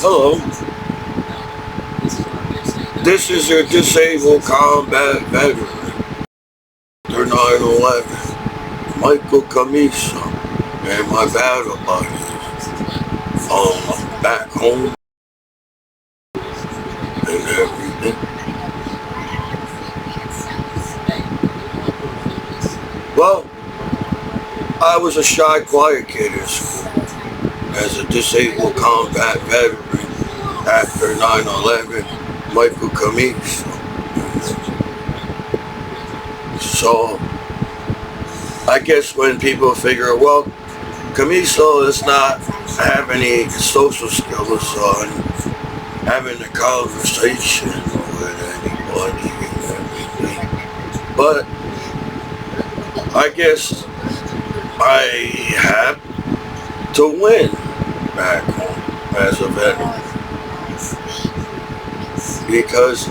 Hello, this is your disabled combat veteran, after 9/11, Michael Commiso, and my battle buddies, back home and everything. Well, I was a shy, quiet kid in school. As a disabled combat veteran after 9/11, Michael Commiso. So, I guess when people figure, well, Commiso does not have any social skills on having a conversation with anybody and everything. But I guess I had to win back home as a veteran, because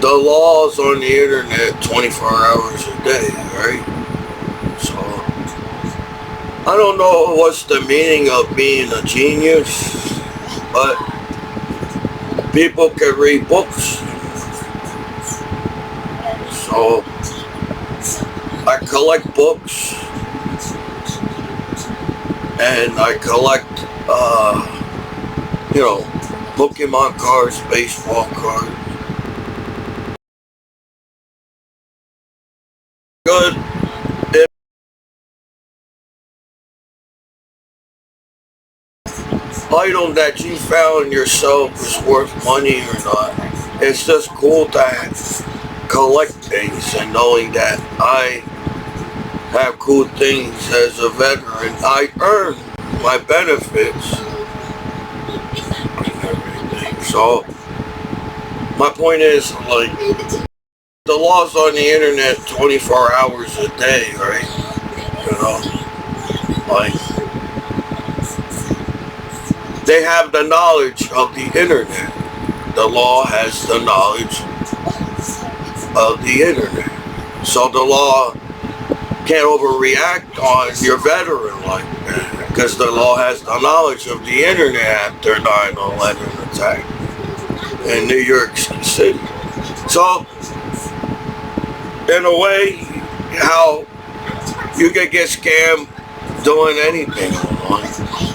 the law's on the internet 24 hours a day, right? So I don't know what's the meaning of being a genius, but people can read books. So I collect books, and I collect, Pokemon cards, baseball cards. Good. If item that you found yourself is worth money or not, it's just cool to collect things, and knowing that I have cool things as a veteran. I earn my benefits and everything. So my point is, like, the law's on the internet 24 hours a day, right? Like, they have the knowledge of the internet. The law has the knowledge of the internet. So the law can't overreact on your veteran like that, because the law has the knowledge of the internet after 9/11 attack in New York City. So, in a way, how you could get scammed doing anything online.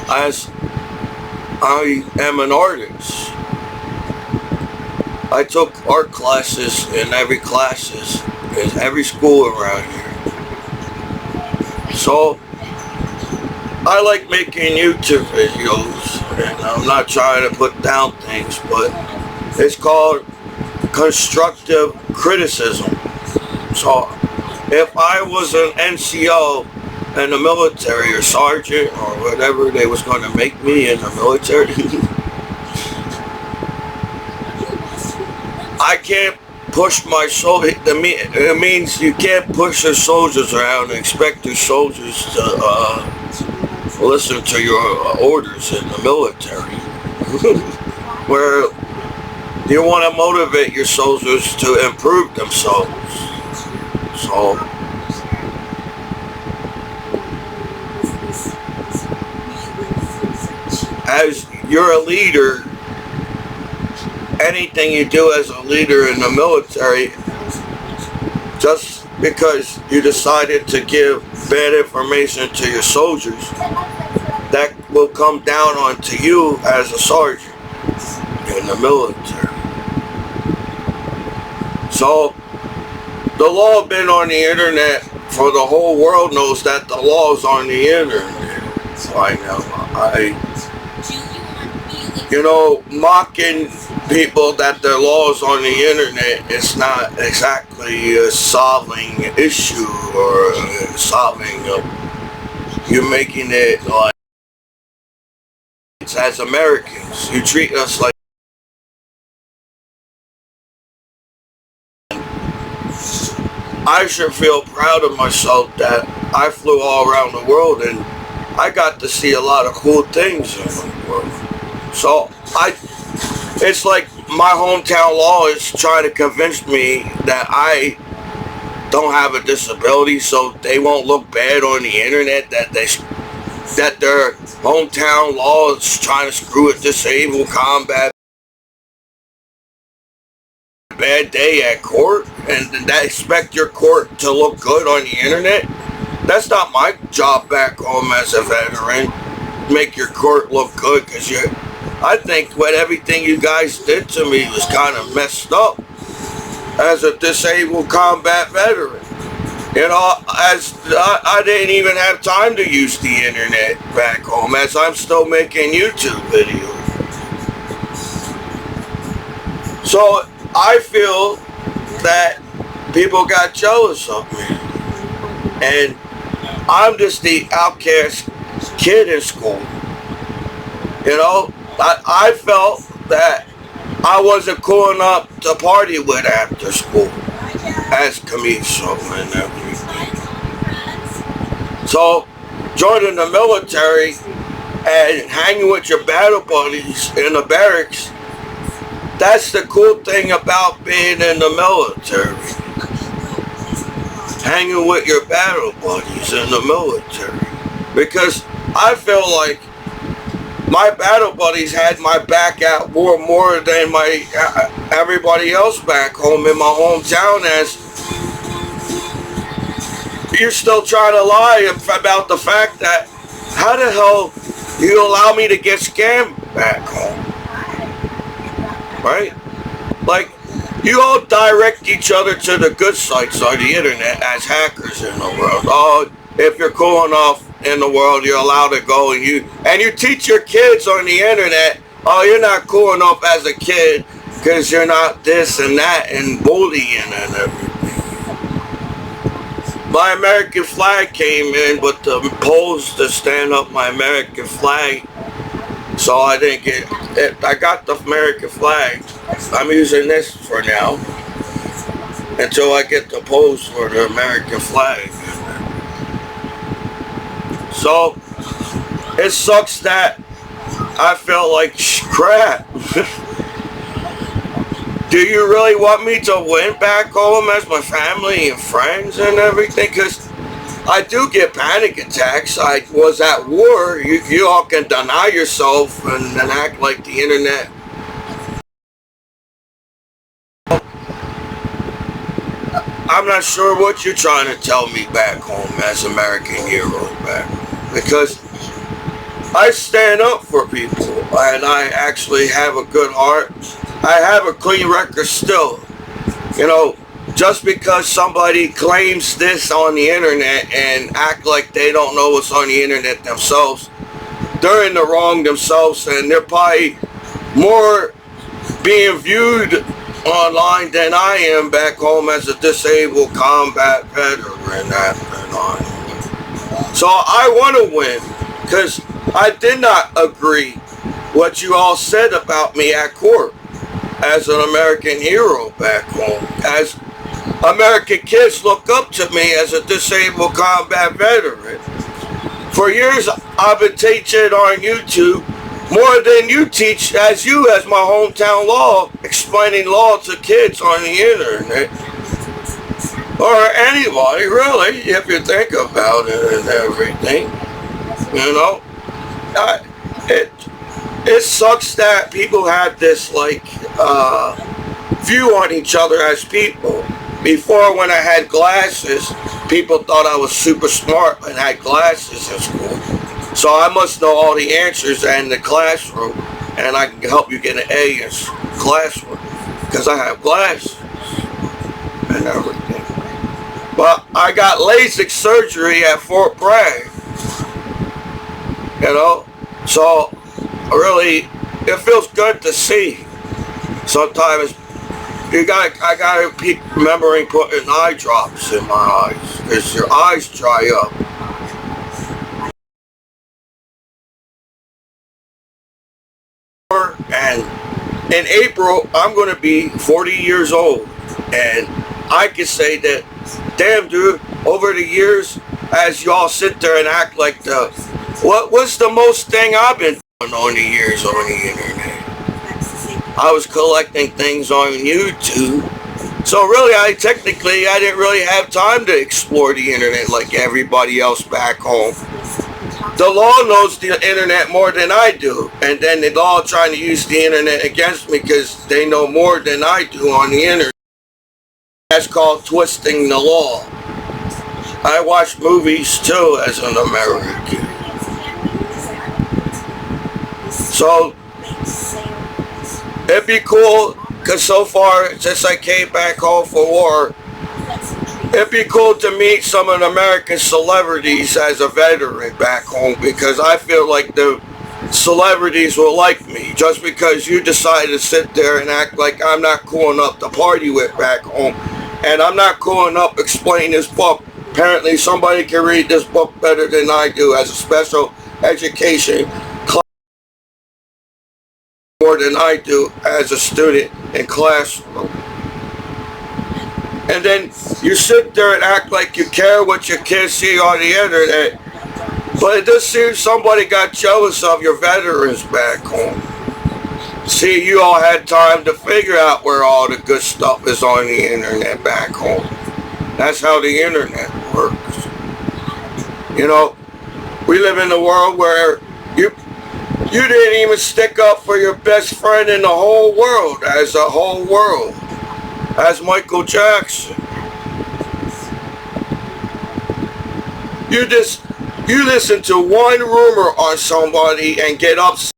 As I am an artist, I took art classes in every school around here. So I like making YouTube videos, and I'm not trying to put down things, but it's called constructive criticism. So if I was an NCO in the military, or sergeant, or whatever they was going to make me in the military, I can't push my soldier. It means you can't push your soldiers around and expect your soldiers to listen to your orders in the military. Where you want to motivate your soldiers to improve themselves. So as you're a leader, anything you do as a leader in the military, just because you decided to give bad information to your soldiers, that will come down onto you as a sergeant in the military. So the law been on the internet for the whole world knows that the law's on the internet right now. Mocking people that their laws on the internet is not exactly solving an issue or you're making it like, as Americans, you treat us like, I should feel proud of myself that I flew all around the world and I got to see a lot of cool things in the world. So it's like my hometown law is trying to convince me that I don't have a disability, so they won't look bad on the internet that that their hometown law is trying to screw with disabled combat, bad day at court, and that expect your court to look good on the internet? That's not my job back home as a veteran. Make your court look good, because I think what everything you guys did to me was kind of messed up as a disabled combat veteran. You know, as I didn't even have time to use the internet back home, as I'm still making YouTube videos. So I feel that people got jealous of me, and I'm just the outcast kid in school. You know, I felt that I wasn't cool enough to party with after school as Commiso and everything. So joining the military and hanging with your battle buddies in the barracks, that's the cool thing about being in the military. Hanging with your battle buddies in the military. Because I feel like my battle buddies had my back at war more than my everybody else back home in my hometown, as you're still trying to lie about the fact that how the hell you allow me to get scammed back home, right? Like, you all direct each other to the good sites on the internet as hackers in the world. Oh, if you're cool enough in the world, you're allowed to go, and you teach your kids on the internet, oh, you're not cool enough as a kid because you're not this and that, and bullying and everything. My American flag came in with the poles to stand up my American flag, so I didn't get it. I got the American flag. I'm using this for now until I get the poles for the American flag. So it sucks that I felt like crap. Do you really want me to win back home as my family and friends and everything? Because I do get panic attacks. I was at war. You all can deny yourself and act like the internet. I'm not sure what you're trying to tell me back home as American heroes back home. Because I stand up for people, and I actually have a good heart. I have a clean record still. You know, just because somebody claims this on the internet and act like they don't know what's on the internet themselves, they're in the wrong themselves, and they're probably more being viewed online than I am back home as a disabled combat veteran. So I want to win, because I did not agree what you all said about me at court as an American hero back home. As American kids look up to me as a disabled combat veteran. For years I've been teaching on YouTube more than you teach as my hometown law, explaining law to kids on the internet. Or anybody, really, if you think about it and everything. You know, it sucks that people have this view on each other as people. Before, when I had glasses, people thought I was super smart and had glasses in school. So I must know all the answers in the classroom, and I can help you get an A in classroom because I have glasses and everything. But I got LASIK surgery at Fort Bragg. You know, so really, it feels good to see. Sometimes I gotta keep remembering putting eye drops in my eyes, because your eyes dry up. And in April, I'm going to be 40 years old, and I can say that, damn dude, over the years, as y'all sit there and act like what's the most thing I've been doing on the years on the internet? I was collecting things on YouTube. So really, I didn't really have time to explore the internet like everybody else back home. The law knows the internet more than I do, and then the law trying to use the internet against me because they know more than I do on the internet. That's called twisting the law. I watch movies too as an American. So it'd be cool, because so far since I came back home for war, it'd be cool to meet some of the American celebrities as a veteran back home, because I feel like the celebrities will like me just because you decide to sit there and act like I'm not cool enough to party with back home, and I'm not cool enough to explain this book. Apparently somebody can read this book better than I do as a special education class, more than I do as a student in classroom. And then you sit there and act like you care what your kids see on the internet. But it just seems somebody got jealous of your veterans back home. See, you all had time to figure out where all the good stuff is on the internet back home. That's how the internet works. You know, we live in a world where you didn't even stick up for your best friend in the whole world, as a whole world. As Michael Jackson. You listen to one rumor on somebody and get upset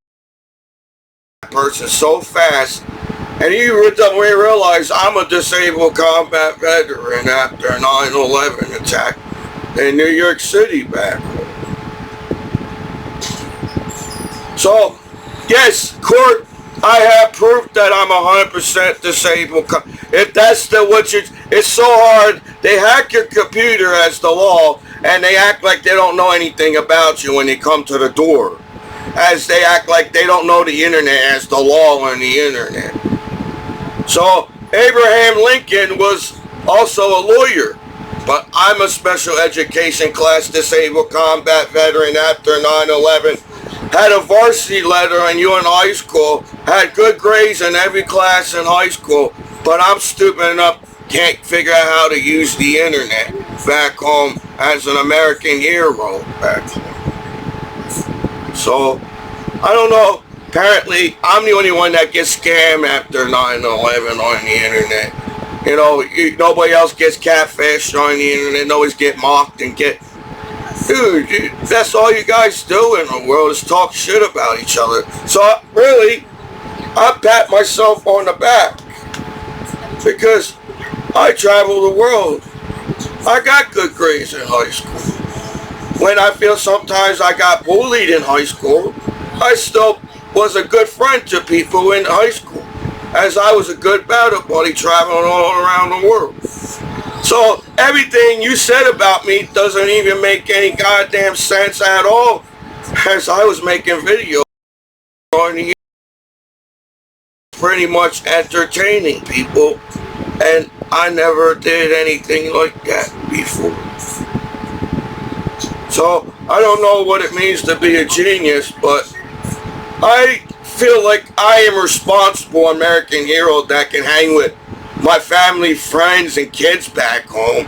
with that person so fast, and you realize I'm a disabled combat veteran after 9/11 attack in New York City back home. So, yes, court, I have proof that I'm 100% disabled. If that's it's so hard. They hack your computer as the law, and they act like they don't know anything about you when they come to the door. As they act like they don't know the internet as the law on the internet. So, Abraham Lincoln was also a lawyer, but I'm a special education class disabled combat veteran after 9/11. Had a varsity letter and you in high school, had good grades in every class in high school, but I'm stupid enough, can't figure out how to use the internet back home as an American hero back home. So, I don't know, apparently I'm the only one that gets scammed after 9/11 on the internet. You know, nobody else gets catfished on the internet, nobody's get mocked and get... Dude, that's all you guys do in the world is talk shit about each other. So really, I pat myself on the back because I travel the world. I got good grades in high school. When I feel sometimes I got bullied in high school, I still was a good friend to people in high school, as I was a good battle buddy traveling all around the world. So everything you said about me doesn't even make any goddamn sense at all, as I was making videos on the pretty much entertaining people, and I never did anything like that before. So I don't know what it means to be a genius, but I feel like I am a responsible American hero that can hang with my family, friends, and kids back home.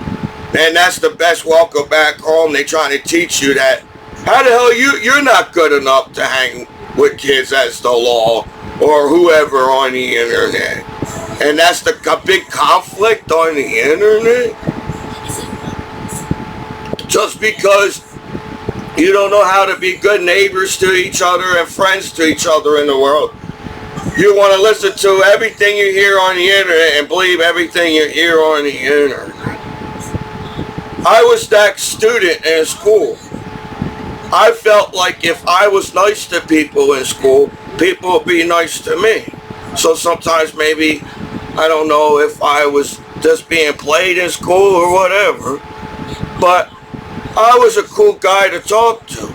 And that's the best welcome back home. They trying to teach you that. How the hell you're not good enough to hang with kids as the law or whoever on the internet. And that's a big conflict on the internet. Just because you don't know how to be good neighbors to each other and friends to each other in the world. You want to listen to everything you hear on the internet and believe everything you hear on the internet. I was that student in school. I felt like if I was nice to people in school, people would be nice to me. So sometimes maybe, I don't know if I was just being played in school or whatever, but I was a cool guy to talk to.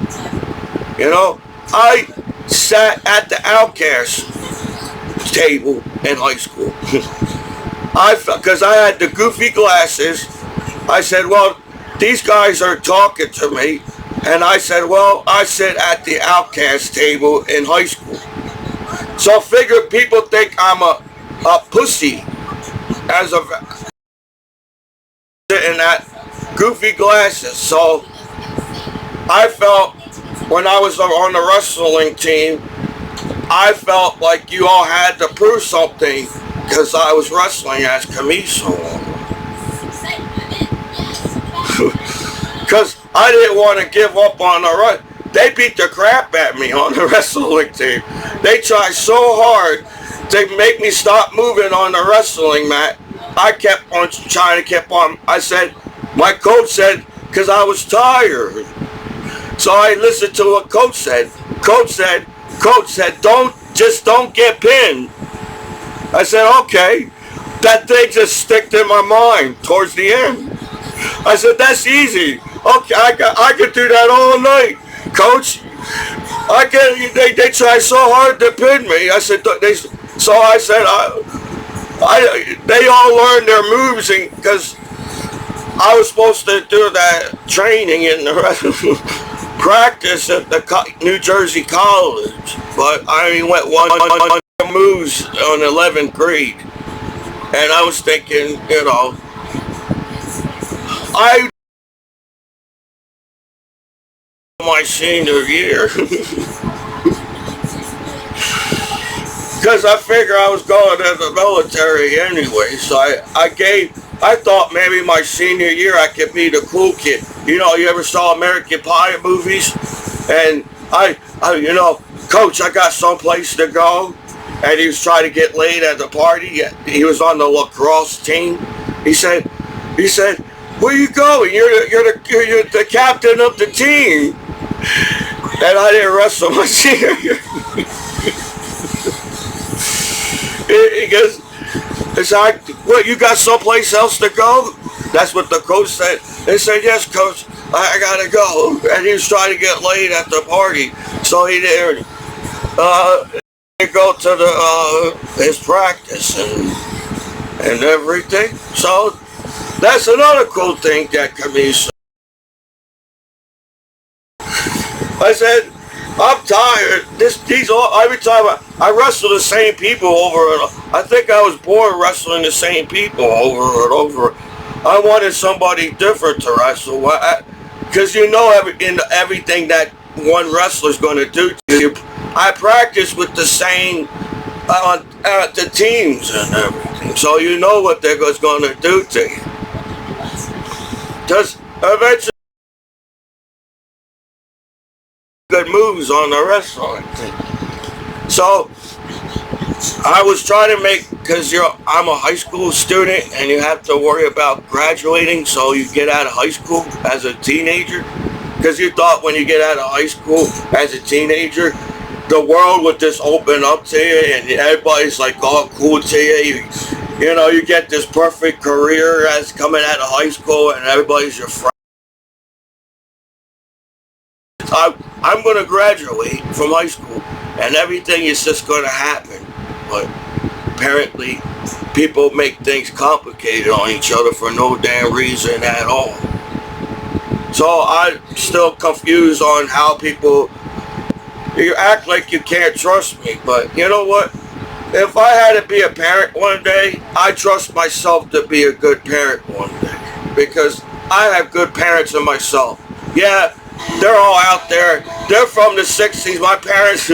You know, I sat at the outcast table in high school. Because I had the goofy glasses, I said, well, these guys are talking to me, and I said, well, I sit at the outcast table in high school. So I figure people think I'm a pussy as a sitting at goofy glasses. So I felt when I was on the wrestling team, I felt like you all had to prove something because I was wrestling as Commiso. Because I didn't want to give up on the run. They beat the crap at me on the wrestling team. They tried so hard to make me stop moving on the wrestling mat. I kept on trying to keep on. I said, my coach said, because I was tired. So I listened to what coach said. Coach said, don't get pinned. I said, okay. That thing just sticked in my mind towards the end. I said, that's easy. Okay, I could do that all night, coach. They try so hard to pin me. I said, they all learned their moves because I was supposed to do that training in the practice at the New Jersey College, but I only went one moves on 11th grade, and I was thinking, I my senior year because I figured I was going to the military anyway, so I thought maybe my senior year I could be the cool kid. You ever saw American Pie movies? And I coach, I got someplace to go, and he was trying to get laid at the party. He was on the lacrosse team. He said, where you going? You're the captain of the team. And I didn't wrestle my senior year. He goes, it's like, what, you got someplace else to go? That's what the coach said. They said, yes, coach, I gotta go. And he was trying to get laid at the party, so he didn't go to his practice and everything. So that's another cool thing that Commiso. I said, I'm tired. Every time I wrestle the same people over and over. I think I was born wrestling the same people over and over. I wanted somebody different to wrestle, because everything that one wrestler's going to do to you. I practice with the same the teams and everything, so you know what they're going to do to you. Because eventually, good moves on the wrestling team. So I was trying to make, because I'm a high school student and you have to worry about graduating, so you get out of high school as a teenager, because you thought when you get out of high school as a teenager the world would just open up to you and everybody's like all cool to you. You get this perfect career as coming out of high school and everybody's your friend. I'm going to graduate from high school and everything is just going to happen. But apparently people make things complicated on each other for no damn reason at all. So I'm still confused on how people, you act like you can't trust me. But you know what? If I had to be a parent one day, I trust myself to be a good parent one day. Because I have good parents in myself. Yeah, they're all out there. They're from the 60s. My parents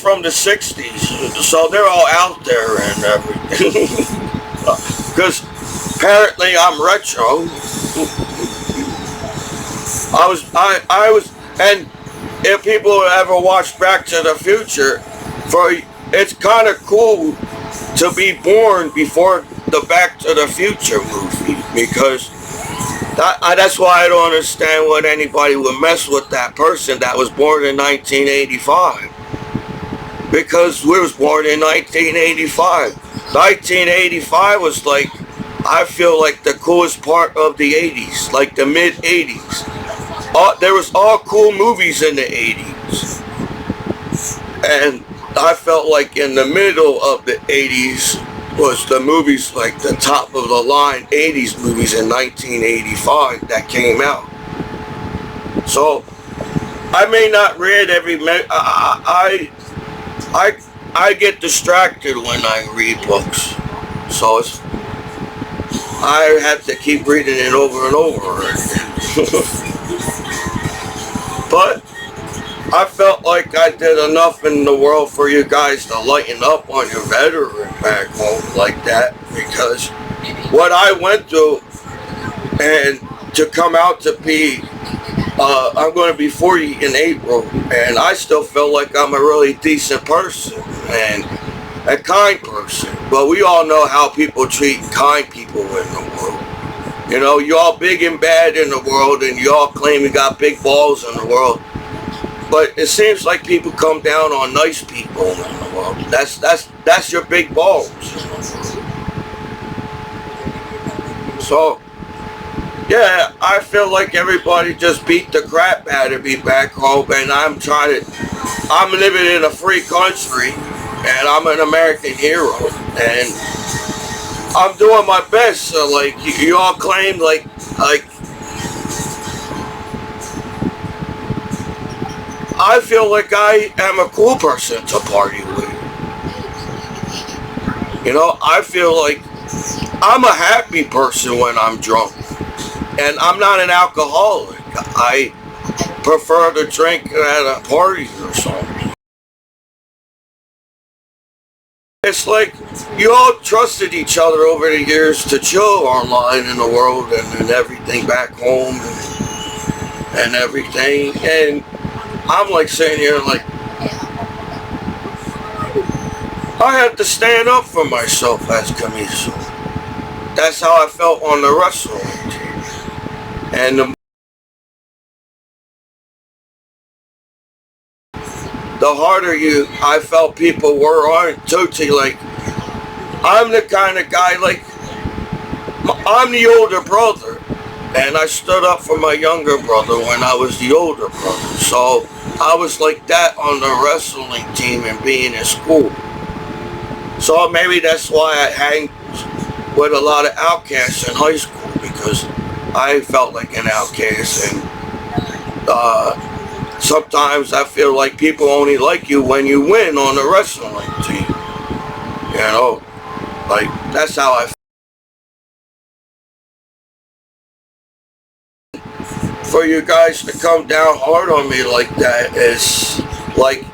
from the 60s. So they're all out there and everything. Because apparently I'm retro. I was, and if people ever watch Back to the Future, it's kind of cool to be born before the Back to the Future movie, because that's why I don't understand what anybody would mess with that person that was born in 1985. Because we was born in 1985. 1985 was like, I feel like the coolest part of the 80s, like the mid 80s. There was all cool movies in the 80s. And I felt like in the middle of the 80s was the movies, like the top of the line 80s movies in 1985 that came out. So I may not read every I get distracted when I read books, so I have to keep reading it over and over again. But I felt like I did enough in the world for you guys to lighten up on your veteran back home like that, because what I went through, and to come out to be, I'm going to be 40 in April, and I still feel like I'm a really decent person and a kind person. But we all know how people treat kind people in the world. You know, you all big and bad in the world, and you all claim you got big balls in the world. But it seems like people come down on nice people in the world. That's your big balls. So, yeah, I feel like everybody just beat the crap out of me back home, and I'm living in a free country, and I'm an American hero, and I'm doing my best. So, like, you all claim, like, I feel like I am a cool person to party with. You know, I feel like I'm a happy person when I'm drunk. And I'm not an alcoholic. I prefer to drink at a party or something. It's like you all trusted each other over the years to chill online in the world and everything back home and everything. And I'm like sitting here like, I had to stand up for myself as Commiso. That's how I felt on the wrestling team. And the harder I felt people were on Tootsie, like, I'm the kind of guy, like, I'm the older brother. And I stood up for my younger brother when I was the older brother. So I was like that on the wrestling team and being in school. So maybe that's why I hang with a lot of outcasts in high school, because I felt like an outcast. And sometimes I feel like people only like you when you win on the wrestling team. You know, like, that's how I feel. For you guys to come down hard on me like that is like,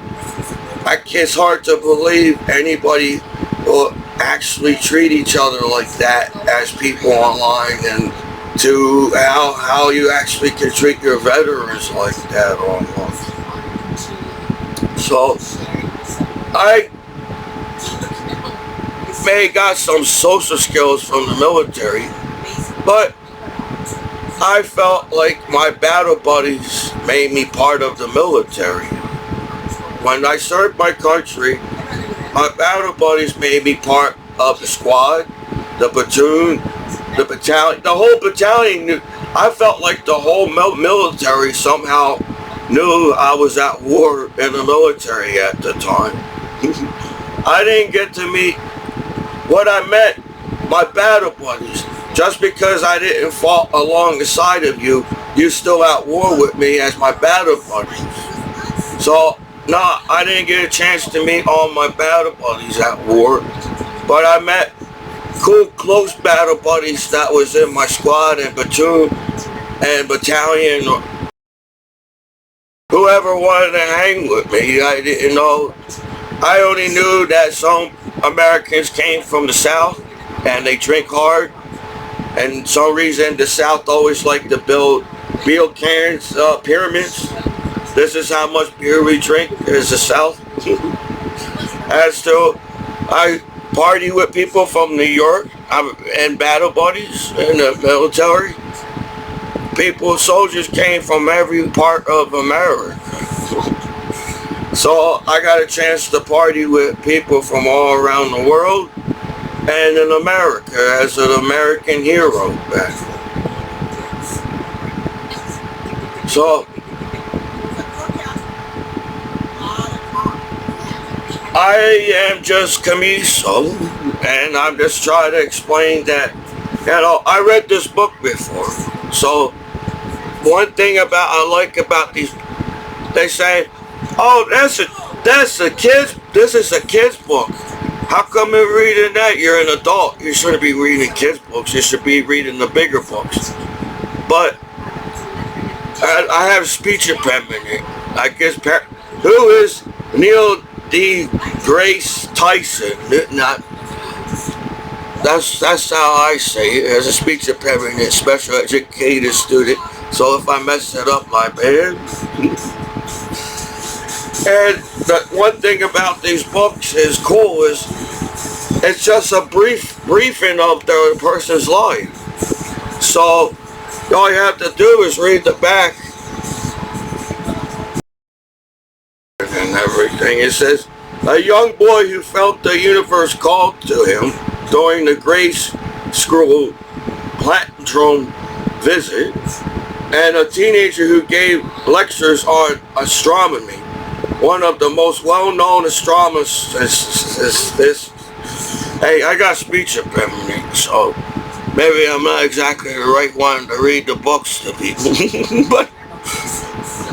it's hard to believe anybody will actually treat each other like that as people online, and to how you actually can treat your veterans like that online. So I may have got some social skills from the military, but I felt like my battle buddies made me part of the military. When I served my country, my battle buddies made me part of the squad, the platoon, the battalion. The whole battalion knew. I felt like the whole military somehow knew I was at war in the military at the time. I didn't get to meet what I met, my battle buddies. Just because I didn't fall along the side of you, you're still at war with me as my battle buddies. So, no, I didn't get a chance to meet all my battle buddies at war, but I met cool, close battle buddies that was in my squad and platoon and battalion, or whoever wanted to hang with me. I didn't know. I only knew that some Americans came from the South and they drink hard. And some reason the South always like to build beer cans, pyramids. This is how much beer we drink as the South. As to, I party with people from New York and battle buddies in the military. Soldiers came from every part of America. So I got a chance to party with people from all around the world. And in America, as an American hero back home. So, I am just Commiso, and I'm just trying to explain that, you know, I read this book before. So, one thing I like about these, they say, oh, this is a kid's book. How come you're reading that? You're an adult. You shouldn't be reading kids' books. You should be reading the bigger books. But I have speech impediment. I guess who is Neil D. Grace Tyson? Not that's how I say it. As a speech impediment, special educated student. So if I mess it up, my bad. And the one thing about these books is cool is it's just a briefing of the person's life. So all you have to do is read the back and everything. It says, a young boy who felt the universe called to him during the Grace School Platform visit, and a teenager who gave lectures on astronomy. One of the most well-known astronomers is this. Hey, I got speech impediment, so maybe I'm not exactly the right one to read the books to people. But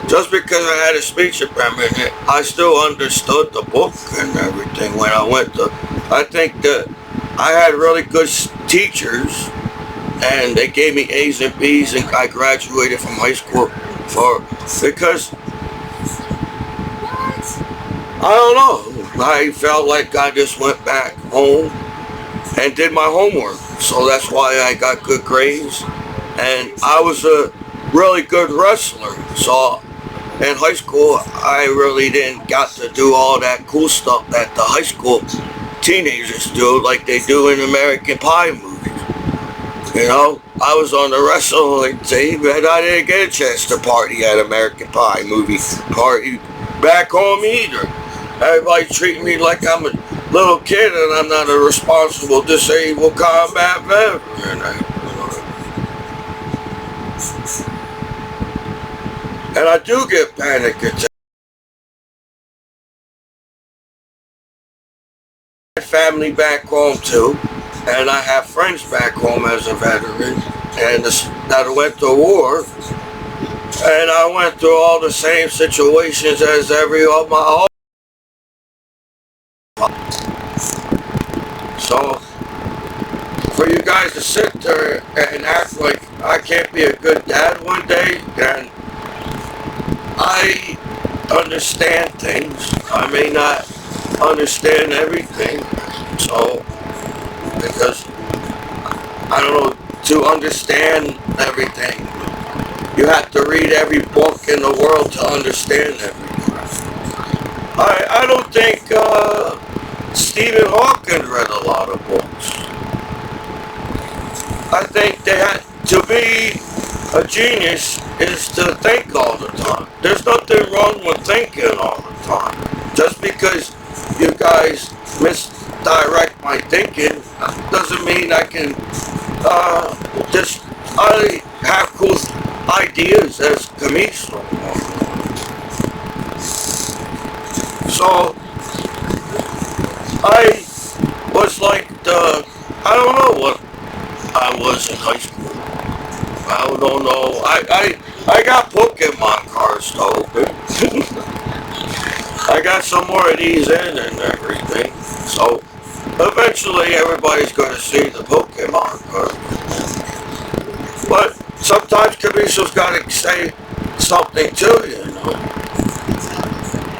just because I had a speech impediment, I still understood the book and everything when I went to. I think that I had really good teachers, and they gave me A's and B's, and I graduated from high school because I don't know. I felt like I just went back home and did my homework. So that's why I got good grades. And I was a really good wrestler. So in high school, I really didn't got to do all that cool stuff that the high school teenagers do, like they do in American Pie movies. You know, I was on the wrestling team, and I didn't get a chance to party at American Pie movie party back home either. Everybody treating me like I'm a little kid and I'm not a responsible disabled combat veteran. And I do get panic attacks. Family back home too, and I have friends back home as a veteran, and that went to war, and I went through all the same situations as every of my. So for you guys to sit there and act like I can't be a good dad one day, and I understand things. I may not understand everything, so because I don't know, to understand everything you have to read every book in the world to understand everything. I don't think Stephen Hawking read a lot of books. I think they had to be a genius is to think all the time. There's nothing wrong with thinking all the time. Just because you guys misdirect my thinking doesn't mean I can I have cool ideas as Commiso. So I was like I don't know what I was in high school. I don't know. I got Pokemon cards though. I got some more of these in and everything. So eventually everybody's going to see the Pokemon card. But sometimes Commiso's got to say something to you, you know.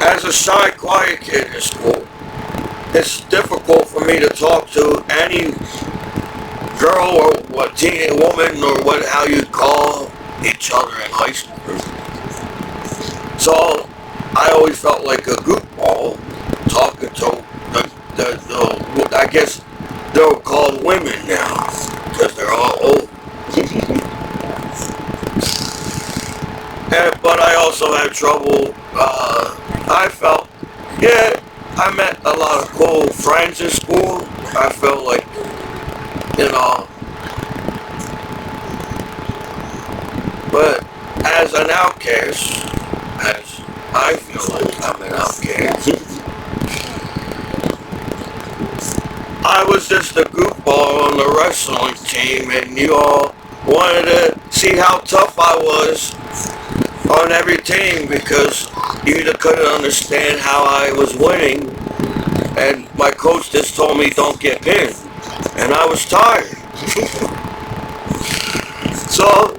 As a shy, quiet kid in school, it's difficult for me to talk to any girl or what teen woman or what how you call each other in high school. So I always felt like a goofball talking to the I guess they're called women now because they're all old. But I also had trouble. I felt, yeah, I met a lot of cool friends in school. I felt like, you know, but as an outcast, as I feel like I'm an outcast, I was just a goofball on the wrestling team, and you all wanted to see how tough I was on every team because you either couldn't understand how I was winning, and my coach just told me don't get pinned, and I was tired. So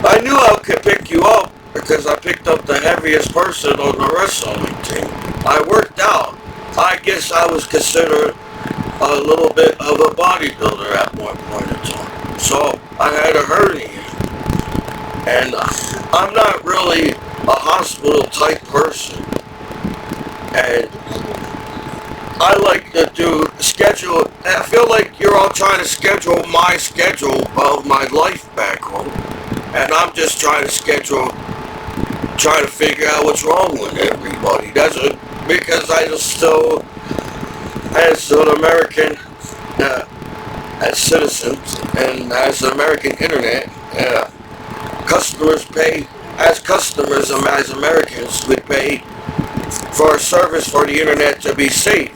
I knew I could pick you up because I picked up the heaviest person on the wrestling team. I worked out. I guess I was considered a little bit of a bodybuilder at one point in time. So I had a hernia. And I'm not really a hospital type person. And I like to do schedule. I feel like you're all trying to schedule my schedule of my life back home. And I'm just trying to figure out what's wrong with everybody. Because I just still, as an American, as citizens, and as an American internet, customers pay, as customers, as Americans, we pay for a service for the internet to be safe.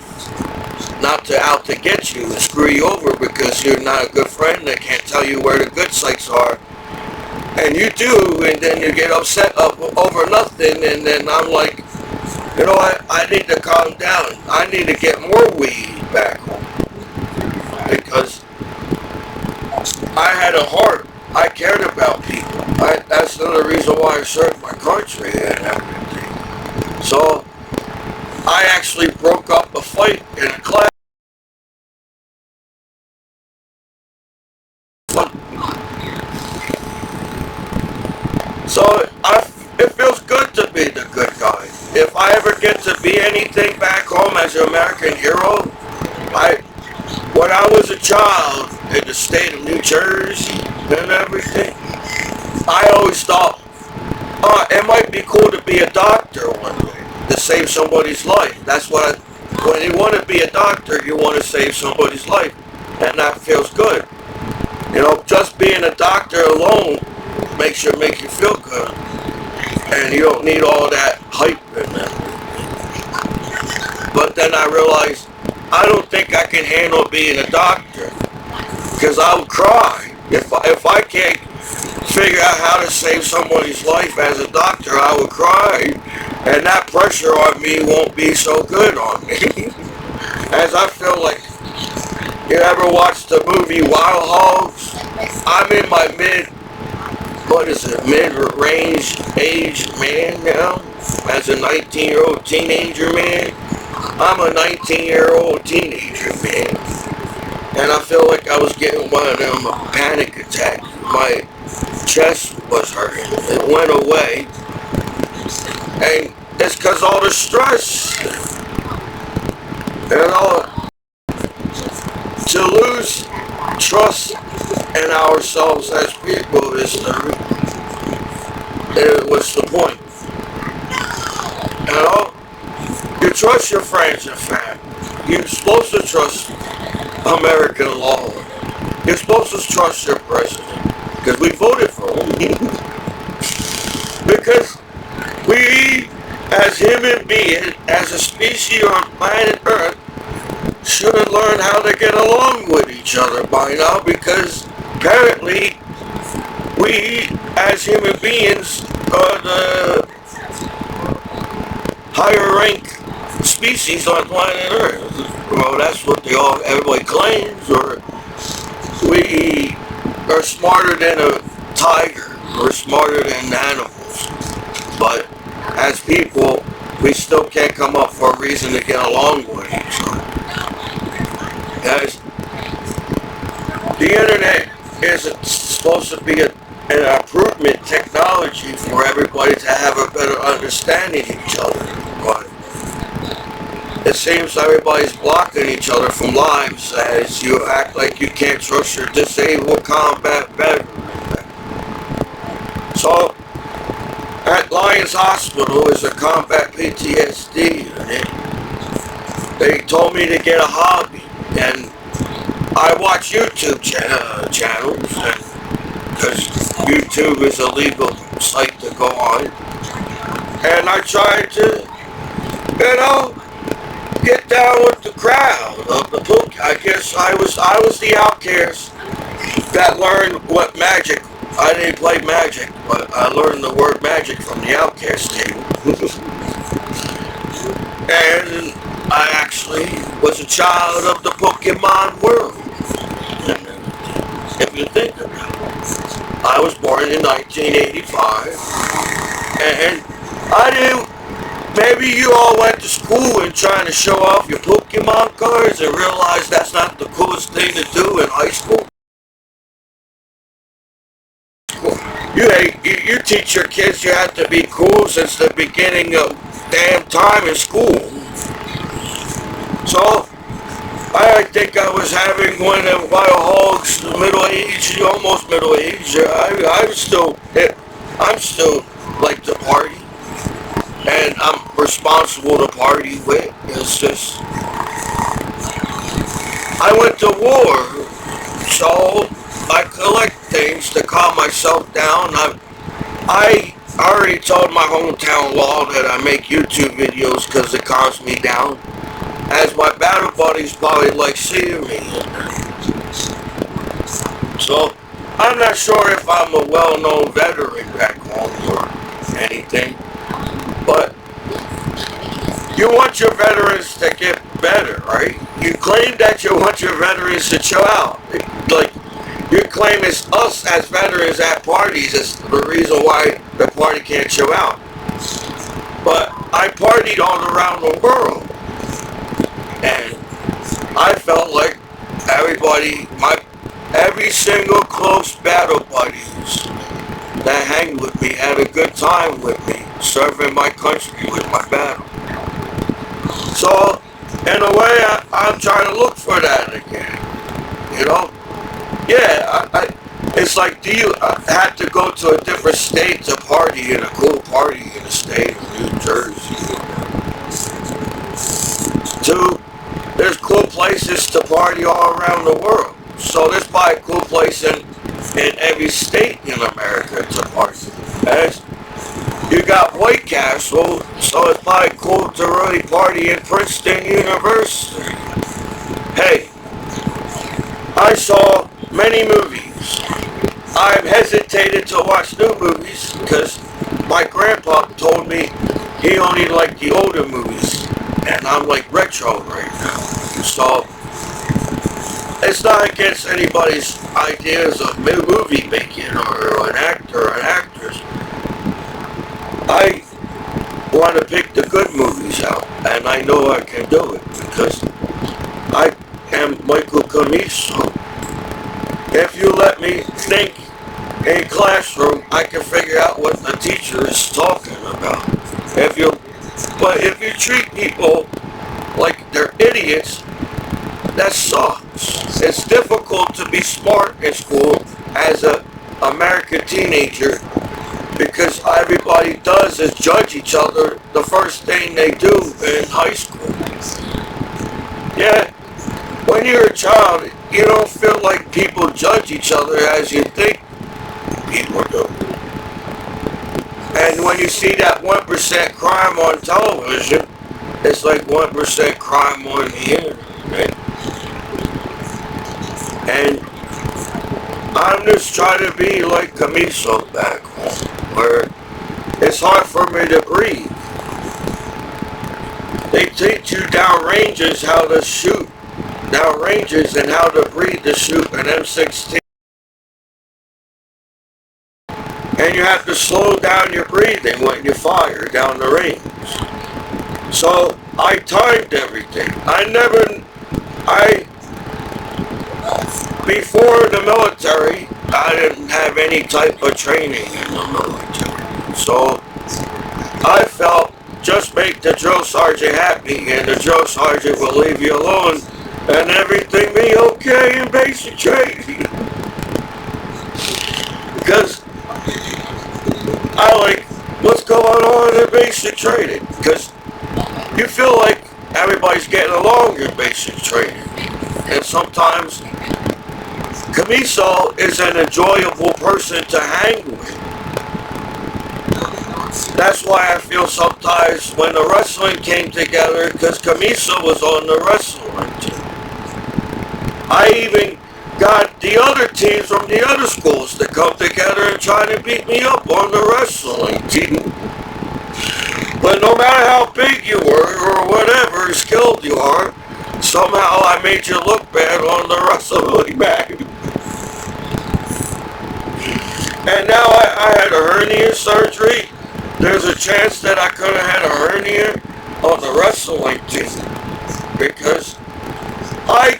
Not out to get you and screw you over because you're not a good friend that can't tell you where the good sites are. And you do, and then you get upset over nothing, and then I'm like, you know what, I need to calm down. I need to get more weed back home. Because I had a heart. I cared about people. That's another reason why I served my country and everything. So I actually broke up a fight in a class. So it feels good to be the good guy. If I ever get to be anything back home as an American hero, when I was a child in the state of New Jersey and everything, I always thought, it might be cool to be a doctor one day, to save somebody's life. That's what when you want to be a doctor, you want to save somebody's life, and that feels good. You know, just being a doctor alone make you feel good, and you don't need all that hype and everything. But then I realized I don't think I can handle being a doctor, because I'll cry if I can't figure out how to save somebody's life as a doctor. I would cry, and that pressure on me won't be so good on me. As I feel like, you ever watched the movie Wild Hogs? I'm in my mid-range age man now, as a 19-year-old teenager man. I'm a 19-year-old teenager man, and I feel like I was getting one of them panic attacks. My chest was hurting. It went away, and it's because all the stress and all. To lose trust in ourselves as people what's the point? You know, you trust your friends and family. You're supposed to trust American law. You're supposed to trust your president, because we voted for him. Because we, as human beings, as a species on planet Earth, should have learned how to get along with each other by now, because apparently we, as human beings, are the higher rank species on planet Earth. Well, that's what everybody claims, or we are smarter than a tiger, we're smarter than animals, but as people, we still can't come up for a reason to get along with each other. Guys, the internet isn't supposed to be an improvement technology for everybody to have a better understanding of each other, but it seems everybody's blocking each other from lives as you act like you can't trust your disabled combat veteran. So, at Lions Hospital is a combat PTSD unit. They told me to get a hobby, and I watch YouTube channels, because YouTube is a legal site to go on, and I tried to, get down with the crowd of the book. I guess I was the outcast that learned what magic. I didn't play magic, but I learned the word magic from the outcast team. And I actually was a child of the Pokemon world. If you think about it, I was born in 1985. And I didn't. Maybe you all went to school and trying to show off your Pokemon cards and realized that's not the coolest thing to do in high school. You teach your kids you have to be cool since the beginning of damn time in school. So I think I was having one of Biohog's middle age, almost middle age. I'm still like to party, and I'm responsible to party with. It's just I went to war, so I collect things to calm myself down. I already told my hometown law that I make YouTube videos because it calms me down, as my battle buddies probably like seeing me. So I'm not sure if I'm a well-known veteran back home or anything, but you want your veterans to get better, right? You claim that you want your veterans to chill out. Like, you claim it's us as veterans at parties is the reason why the party can't chill out. But I partied all around the world, and I felt like every single close battle buddies that hang with me had a good time with me, serving my country with my battle. So, in a way, I'm trying to look for that again, you know? Yeah, it's like, do you have to go to a different state to party in a cool party in a state of New Jersey? There's cool places to party all around the world. So there's probably a cool place in every state in America to party. You got White Castle, so it's probably cool to really party in Princeton University. Hey, I saw many movies. I've hesitated to watch new movies because my grandpa told me he only liked the older movies, and I'm like retro right now. So it's not against anybody's ideas of movie making or an actor or an actress. I want to pick the good movies out, and I know I can do it because I am Michael Commiso. If you let me think in classroom, I can figure out what the teacher is talking about. But if you treat people like they're idiots, that sucks. It's difficult to be smart in school as an American teenager because everybody does is judge each other the first thing they do in high school. Yeah, when you're a child, you don't feel like people judge each other as you think people do. And when you see that 1% crime on television, it's like 1% crime on the internet. And I'm just trying to be like Commiso back home, where it's hard for me to breathe. They teach you downranges how to shoot, downranges and how to breathe to shoot an M16. And you have to slow down your breathing when you fire down the range. So I timed everything. Before the military, I didn't have any type of training in the military. So I felt just make the drill sergeant happy and the drill sergeant will leave you alone and everything be okay in basic training. Because I like what's going on in basic training. Because you feel like everybody's getting along in basic training. And sometimes Commiso is an enjoyable person to hang with. That's why I feel sometimes when the wrestling came together, because Commiso was on the wrestling team. I even got the other teams from the other schools to come together and try to beat me up on the wrestling team. But no matter how big you were or whatever skilled you are, somehow I made you look bad on the wrestling mat. And now I had a hernia surgery, there's a chance that I could have had a hernia on the wrestling team because I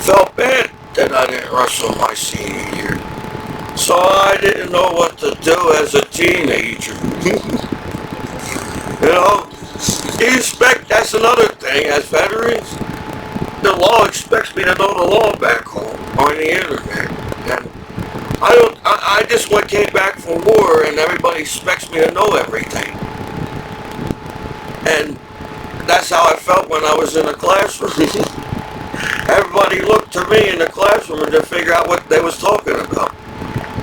felt bad that I didn't wrestle my senior year. So I didn't know what to do as a teenager. You know, that's another thing. As veterans, the law expects me to know the law back home on the internet. And I just came back from war and everybody expects me to know everything. And that's how I felt when I was in the classroom. Everybody looked to me in the classroom to figure out what they was talking about.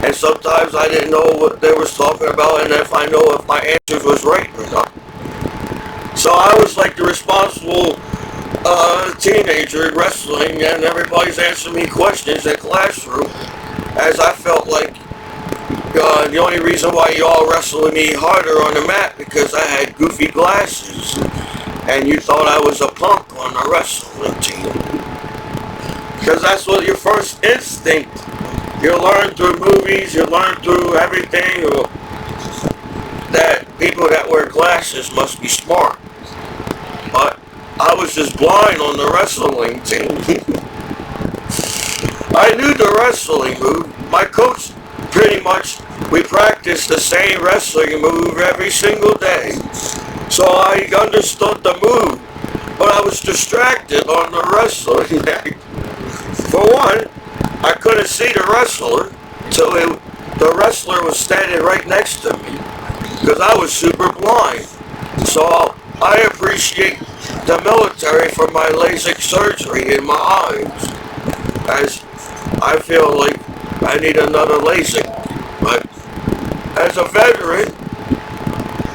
And sometimes I didn't know what they was talking about and if I know if my answers was right or not. So I was like the responsible teenager in wrestling and everybody's answering me questions in classroom as I felt like the only reason why y'all wrestled with me harder on the mat because I had goofy glasses and you thought I was a punk on the wrestling team. Because that's what your first instinct. You learn through movies, you learn through everything that people that wear glasses must be smart. But I was just blind on the wrestling team. I knew the wrestling move. My coach pretty much, we practiced the same wrestling move every single day. So I understood the move. But I was distracted on the wrestling day. For one, I couldn't see the wrestler until the wrestler was standing right next to me because I was super blind. So I appreciate the military for my LASIK surgery in my eyes, as I feel like I need another LASIK. But as a veteran,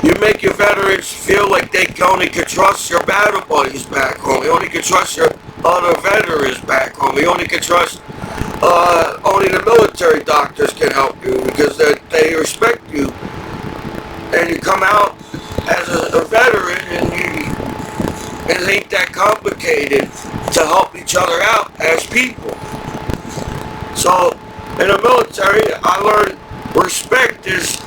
you make your veterans feel like they only can trust your battle buddies back home. You only can trust your other veterans back home. You only can trust only the military doctors can help you because they respect you. And you come out as a veteran and it ain't that complicated to help each other out as people. So in the military, I learned respect is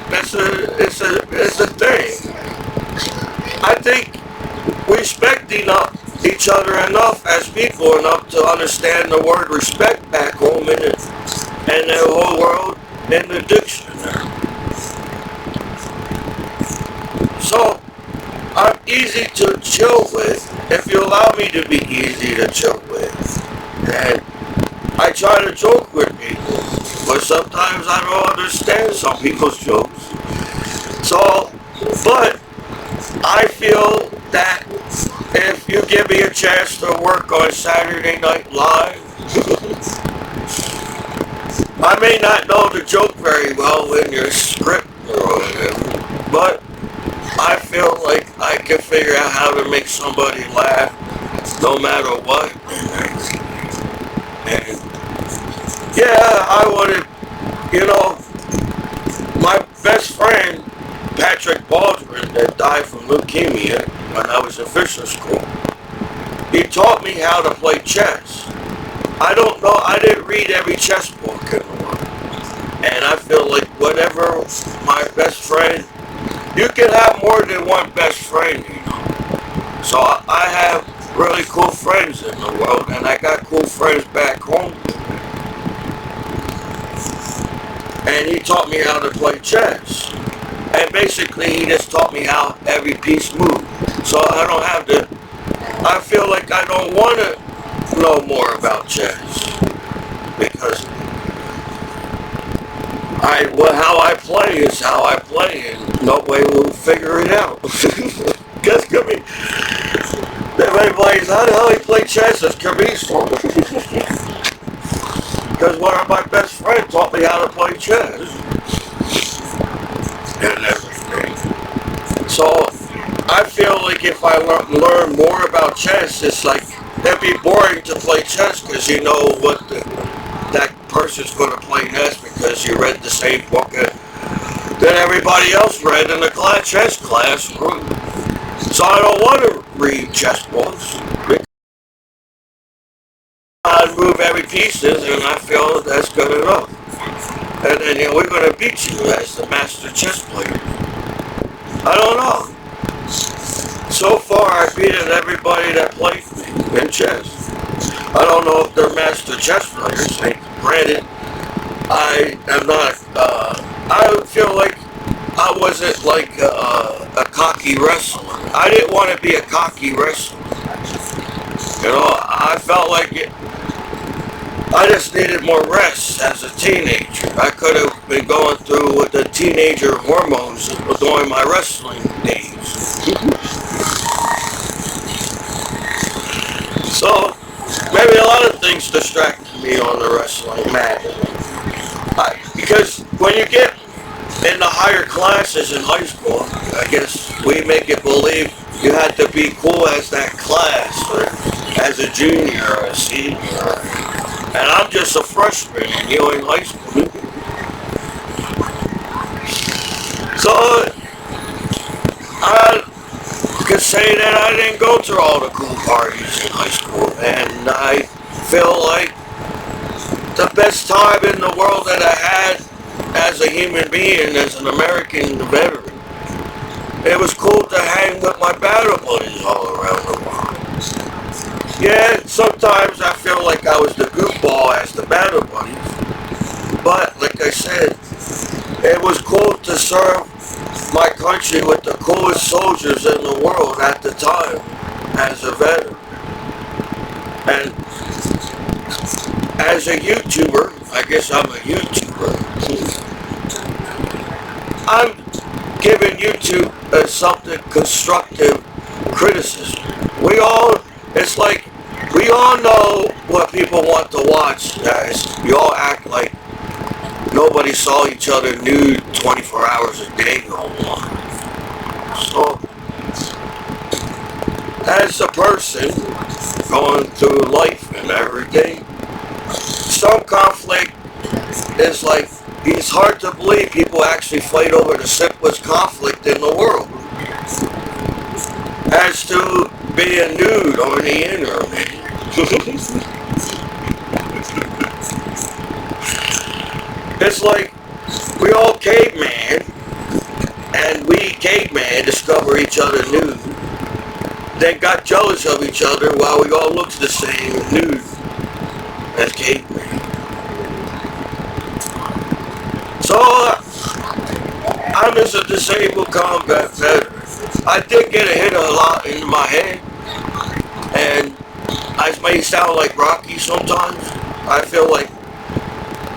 it's a thing. I think respecting each other enough as people enough to understand the word respect back home in the whole world in the dictionary. So I'm easy to chill with if you allow me to be easy to chill with. And I try to joke with people, but sometimes I don't understand some people's jokes. So, but I feel that if you give me a chance to work on Saturday Night Live, I may not know the joke very well in your script or whatever, but I feel like I can figure out how to make somebody laugh no matter what. And yeah, I wanted, my best friend, Patrick Baldwin, that died from leukemia when I was in Fisher School, he taught me how to play chess. I don't know, I didn't read every chess book in the world. And I feel like whatever my best friend, you can have more than one best friend, So I have really cool friends in the world, and I got cool friends back home. And he taught me how to play chess. And basically, he just taught me how every piece moved. So I don't have to, I feel like I don't want to know more about chess. Because how I play is how I play, and no way we'll figure it out. Because everybody's, how the hell he play chess? It's Commiso. Because one of my best friends taught me how to play chess. And everything. So, I feel like if I learn more about chess, it's like, it'd be boring to play chess because you know what that person's going to play next because you read the same book that everybody else read in the chess classroom. So I don't want to read chess books. I move every pieces and I feel that's good enough. and then we're going to beat you as the master chess player. I don't know. So far, I've beaten everybody that played me in chess. I don't know if they're master chess players. Granted, I am not. I feel like I wasn't like a cocky wrestler. I didn't want to be a cocky wrestler. You know, I felt like I just needed more rest as a teenager. I could have been going through with the teenager hormones during my wrestling days. So, maybe a lot of things distracted me on the wrestling mat. Because when you get in the higher classes in high school, I guess we make it believe you had to be cool as that class, or as a junior or a senior. And I'm just a freshman in Ewing High School. So, I could say that I didn't go to all the cool parties in high school, and I feel like the best time in the world that I had as a human being, as an American veteran, it was cool to hang with my battle buddies all around the world. Yeah, sometimes I feel like I was the goofball as the battle buddies, but like I said, it was cool to serve my country with the coolest soldiers in the world at the time as a veteran. And as a YouTuber, I guess I'm a YouTuber, I'm giving YouTube something constructive criticism. It's like, we all know what people want to watch, guys. You all act like nobody saw each other nude 24 hours a day no more. So, as a person going through life and everything, some conflict is like, it's hard to believe people actually fight over the simplest conflict in the world. As to being nude on the internet. It's like, we all caveman, and we caveman discover each other nude, then got jealous of each other while we all looked the same nude as caveman. So, I'm as a disabled combat veteran. I did get a hit a lot into my head, and I may sound like Rocky sometimes. I feel like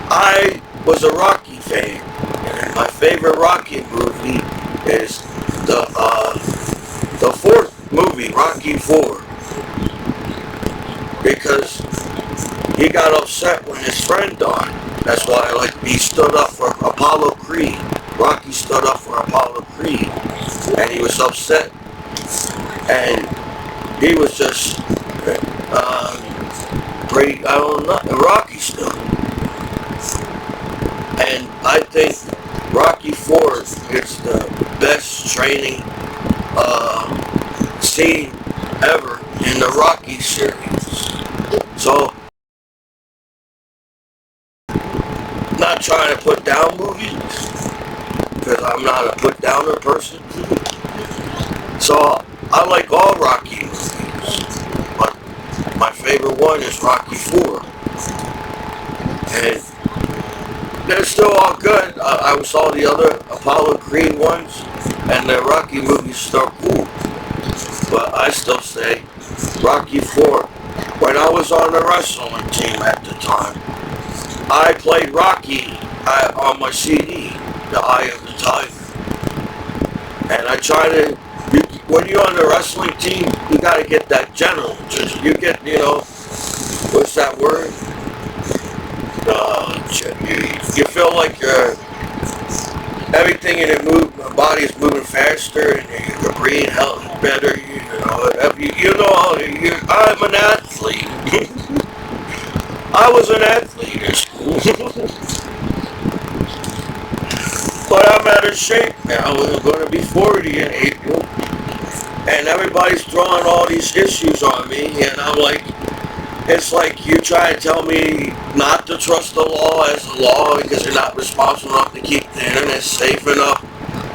I was a Rocky fan, and my favorite Rocky movie is the fourth movie, Rocky IV, because he got upset when his friend died. That's why, like, he stood up for Apollo Creed. Rocky stood up for Apollo Creed, and he was upset, and he was just great. I don't know, Rocky stuff. And I think Rocky IV is the best training scene ever in the Rocky series. So, not trying to put down movies, because I'm not a put downer person. So, I like all Rocky movies, but my favorite one is Rocky IV. And they're still all good. I saw the other Apollo Creed ones, and the Rocky movies still cool. But I still say Rocky IV. When I was on the wrestling team at the time, I played Rocky on my CD, The Eye of the Tiger. And I try to, when you're on the wrestling team, you got to get that general. You get, what's that word? You feel like everything in your body is moving faster, and you're breathing better. I'm an athlete. I was an athlete in school. But I'm out of shape now. I'm going to be 40 in April. And everybody's throwing all these issues on me. And I'm like, it's like you try to tell me not to trust the law as the law because you're not responsible enough to keep the internet safe enough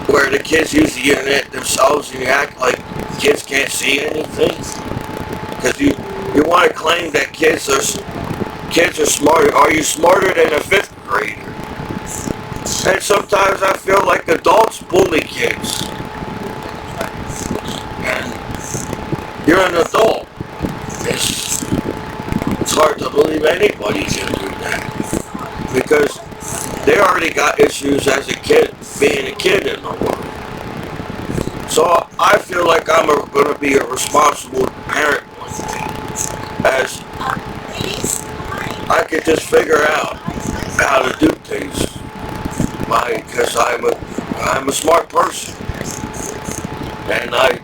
where the kids use the internet themselves and you act like kids can't see anything. Because you want to claim that kids are smarter. Are you smarter than a 5th grader? And sometimes I feel like adults bully kids. And you're an adult. It's hard to believe anybody can do that. Because they already got issues as a kid, being a kid in the world. So I feel like I'm going to be a responsible parent one day. As I could just figure out how to do things. Because I'm a smart person. And I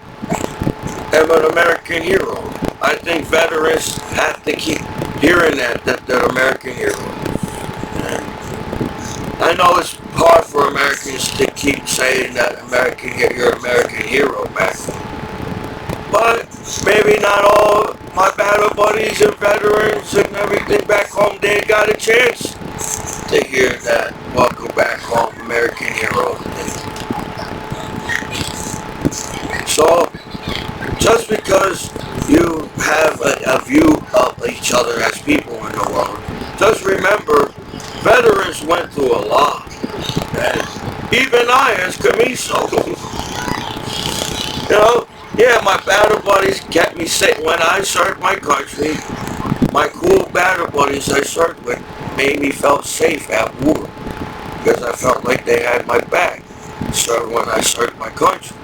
am an American hero. I think veterans have to keep hearing that they're American heroes. And I know it's hard for Americans to keep saying that you're an American hero back home. But maybe not all my battle buddies and veterans and everything back home, they got a chance to hear that. Welcome back home, American hero. So, just because you have a view of each other as people in the world, just remember, veterans went through a lot. And even I, as Commiso, yeah, my battle buddies kept me safe. When I served my country, my cool battle buddies I served with made me feel safe at war. Because I felt like they had my back. So when I served my country.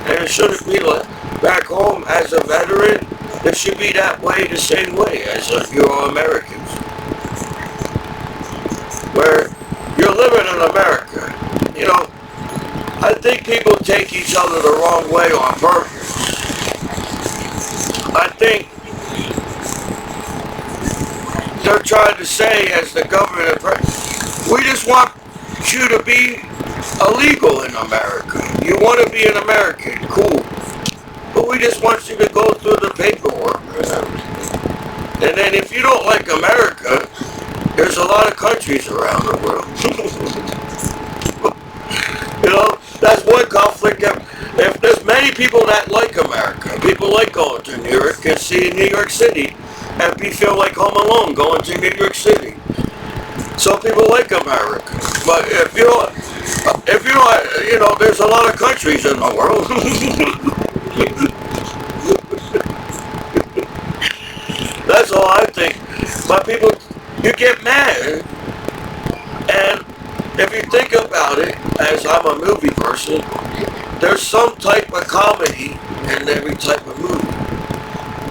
And it shouldn't be like back home as a veteran, it should be that way the same way as Euro-Americans. Where you're living in America. I think people take each other the wrong way on purpose. I think they're trying to say as the government, we just want you to be illegal in America. You want to be an American, cool. But we just want you to go through the paperwork and everything. And then if you don't like America, there's a lot of countries around the world. That's one conflict. If there's many people that like America, people like going to New York and seeing New York City and feel like home alone going to New York City. Some people like America, but if you don't, there's a lot of countries in the world. That's all I think. But people, you get mad, and if you think about it, as I'm a movie person, there's some type of comedy in every type of movie.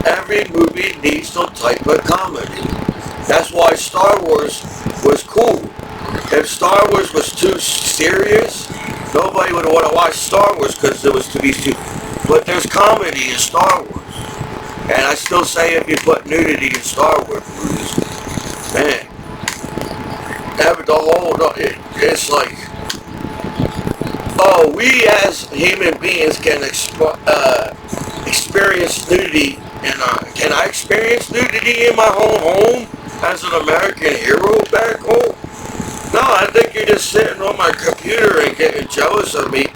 Every movie needs some type of comedy. That's why Star Wars was cool. If Star Wars was too serious, nobody would want to watch Star Wars because it was too serious. But there's comedy in Star Wars. And I still say if you put nudity in Star Wars movies, man, it's like, we as human beings can experience nudity. Can I experience nudity in my home as an American hero back home? No, I think you're just sitting on my computer and getting jealous of me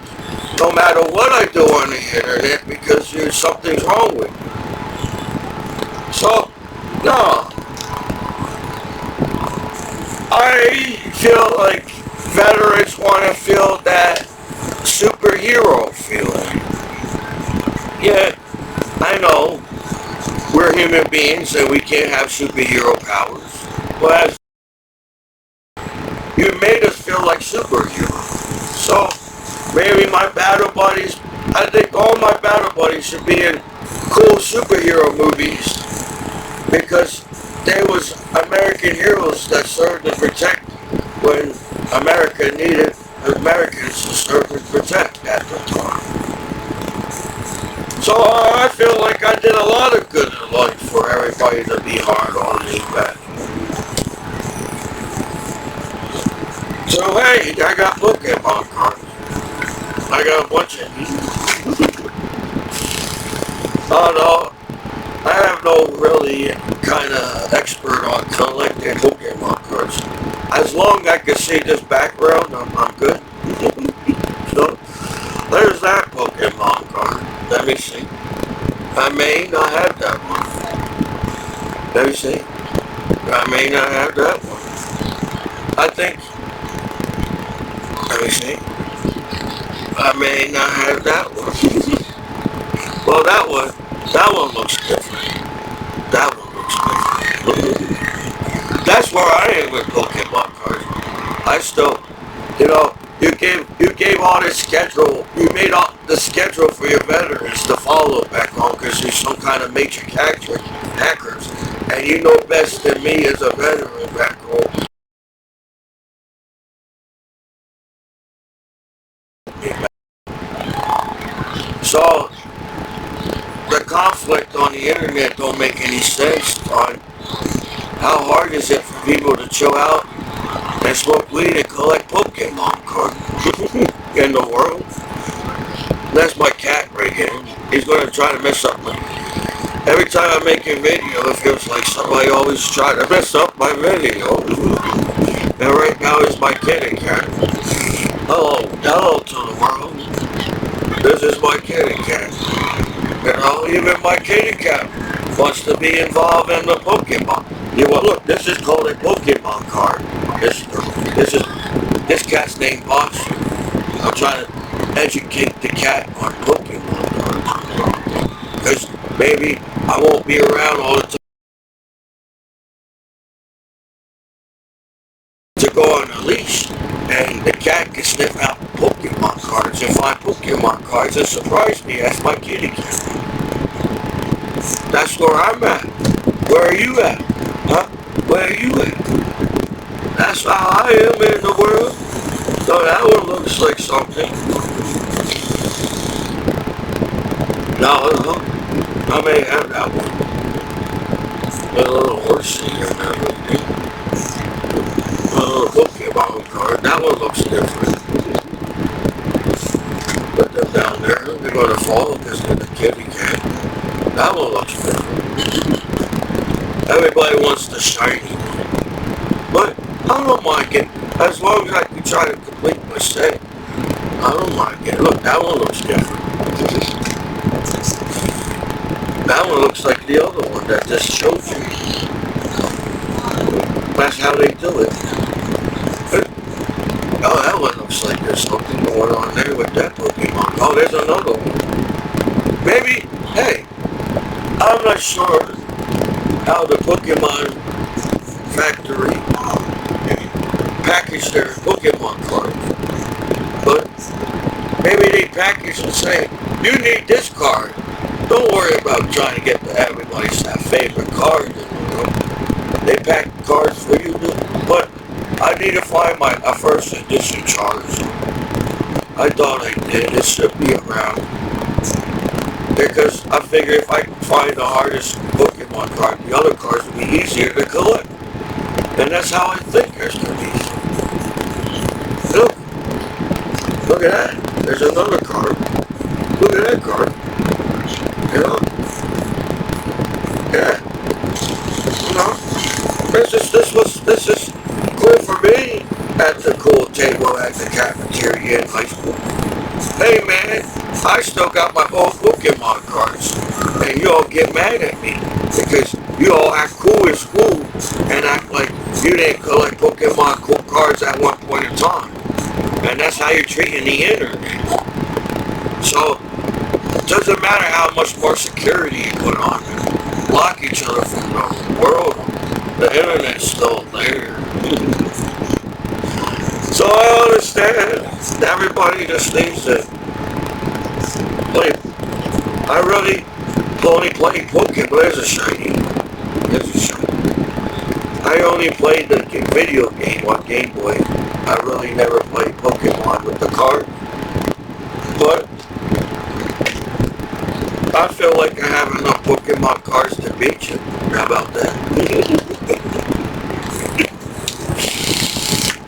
no matter what I do on the internet because something's wrong with me. So, no. I feel like veterans want to feel that superhero feeling. Yeah, I know we're human beings and we can't have superhero powers. But you made us feel like superheroes. So maybe my battle buddies, I think all my battle buddies should be in cool superhero movies because they was American heroes that served to protect when America needed Americans to serve and protect at the time. So I feel like I did a lot of good in life for everybody to be hard on me back. So hey, I got Pokemon cards. I got a bunch of these. Oh no, I have no no really kind of expert on collecting Pokemon cards. As long as I can see this background, I'm good. So, there's that Pokemon card. Let me see. I may not have that one. Let me see. I may not have that one. I think. Let me see. I may not have that one. Well, that one looks different. That one looks different. That's where I am with Pokemon cards. I still, you gave all this schedule. You made all the schedule for your veterans to follow back home because you're some kind of major hackers, and you know best than me as a veteran back home. So the conflict on the internet don't make any sense on how hard is it for people to chill out and smoke weed and collect Pokemon cards in the world. That's my cat right here. He's going to try to mess up my... Every time I make a video, it feels like somebody always tries to mess up my video. And right now is my kitty cat. Hello to the world. This is my kitty cat. Even my kitty cat wants to be involved in the Pokemon. Look, this is called a Pokemon card. This cat's named Boss. I'm trying to educate the cat on Pokemon cards. Because maybe I won't be around all the time to go on a leash. And the cat can sniff out Pokemon cards and find Pokemon cards and surprise me as my kitty cat. That's where I'm at. Where are you at? Huh? Where are you at? That's how I am in the world. So that one looks like something. No, I may have that one. A little horsey and everything. A little Pokemon card. That one looks different. Put them down there. They're going to fall because they're the kitty cat. That one looks different. Everybody wants the shiny one. But I don't mind getting, as long as I can try to complete my set, I don't mind getting. Look, that one looks different. That one looks like the other one that just showed you. That's how they do it. Oh, that one looks like there's something going on there with that Pokemon. Oh, there's another one. Maybe, hey, I'm not sure how the Pokemon factory package their Pokemon cards, but maybe they package and say, you need this card. Don't worry about trying to get to everybody's favorite card in the world. They pack cards for you too. But I need to find my first edition Charizard. I thought I did. It should be around. Because I figure if I can find the hardest Pokemon card, the other cards will be easier to collect. And that's how I think it's going to be. Look at that. There's another card. Look at that card. Yeah. This is cool for me at the cool table at the cafeteria in high school. Hey man, I still got my old Pokemon cards, and you all get mad at me because you all act cool in school and act like you didn't collect Pokemon cards at one point in time, and that's how you're treating the internet. So it doesn't matter how much more security you put on it, block each other from the world. The internet's still there. So I understand everybody just thinks that I really only played Pokemon. There's a shiny. There's a shiny. I only played the video game on Game Boy. I really never played Pokemon with the card. But I feel like I have enough Pokemon cards to beat you. How about that?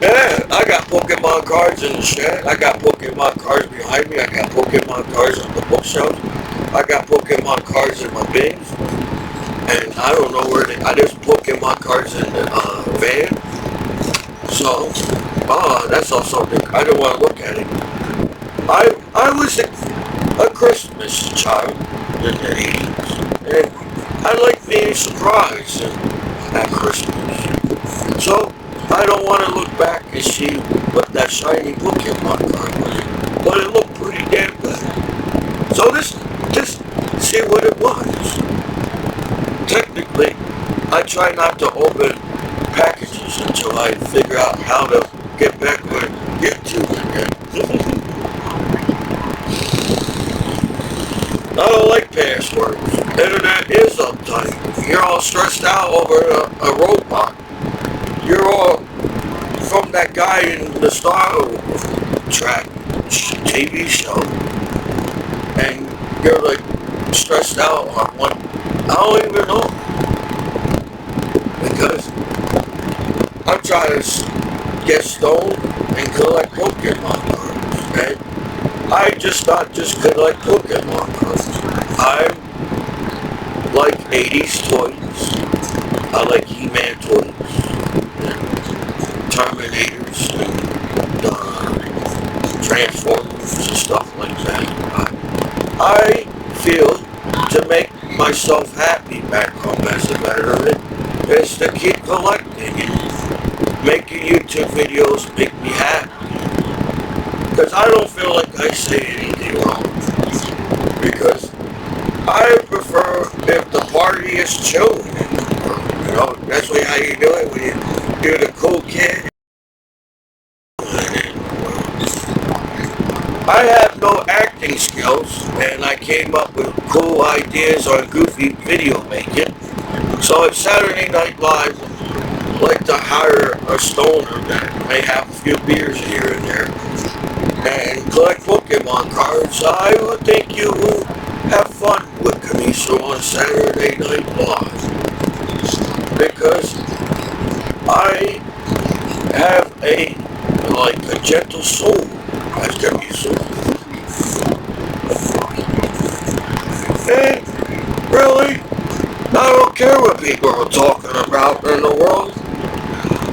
Yeah, I got Pokemon cards in the shed. I got Pokemon cards behind me. I got Pokemon cards on the bookshelf. I got Pokemon cards in my bins. and I don't know where I just Pokemon cards in the van. So, that's also something. I don't want to look at it. I was a Christmas child in the 80s, and I like being surprised at Christmas. So, I don't want to look back and see what that shiny Pokemon card was, but it looked pretty damn good. So just see what it was. Technically, I try not to open packages until I figure out how to get back on YouTube again. I don't like passwords. Internet is uptight. You're all stressed out over a robot. You're all from that guy in the Star Trek TV show. And you're like stressed out on one. I don't even know. Because I'm trying to get stoned and collect Pokemon cards. And I just not just collect Pokemon cards. I'm like 80s toys. I like He-Man toys. And Terminators and Transformers and stuff like that. I feel to make myself happy back home as a veteran is to keep collecting and making YouTube videos make me happy. Because I don't feel like I say anything wrong. Because I prefer if the party is chilling. You know, that's how you do it when you do the cool kid. I have no acting skills, and I came up with cool ideas on goofy video making. So if Saturday Night Live would like to hire a stoner that may have a few beers here and there and collect Pokemon cards, I would think you will have fun with Commiso on Saturday Night Live. Because I have a gentle soul as Commiso. And really, I don't care what people are talking about in the world.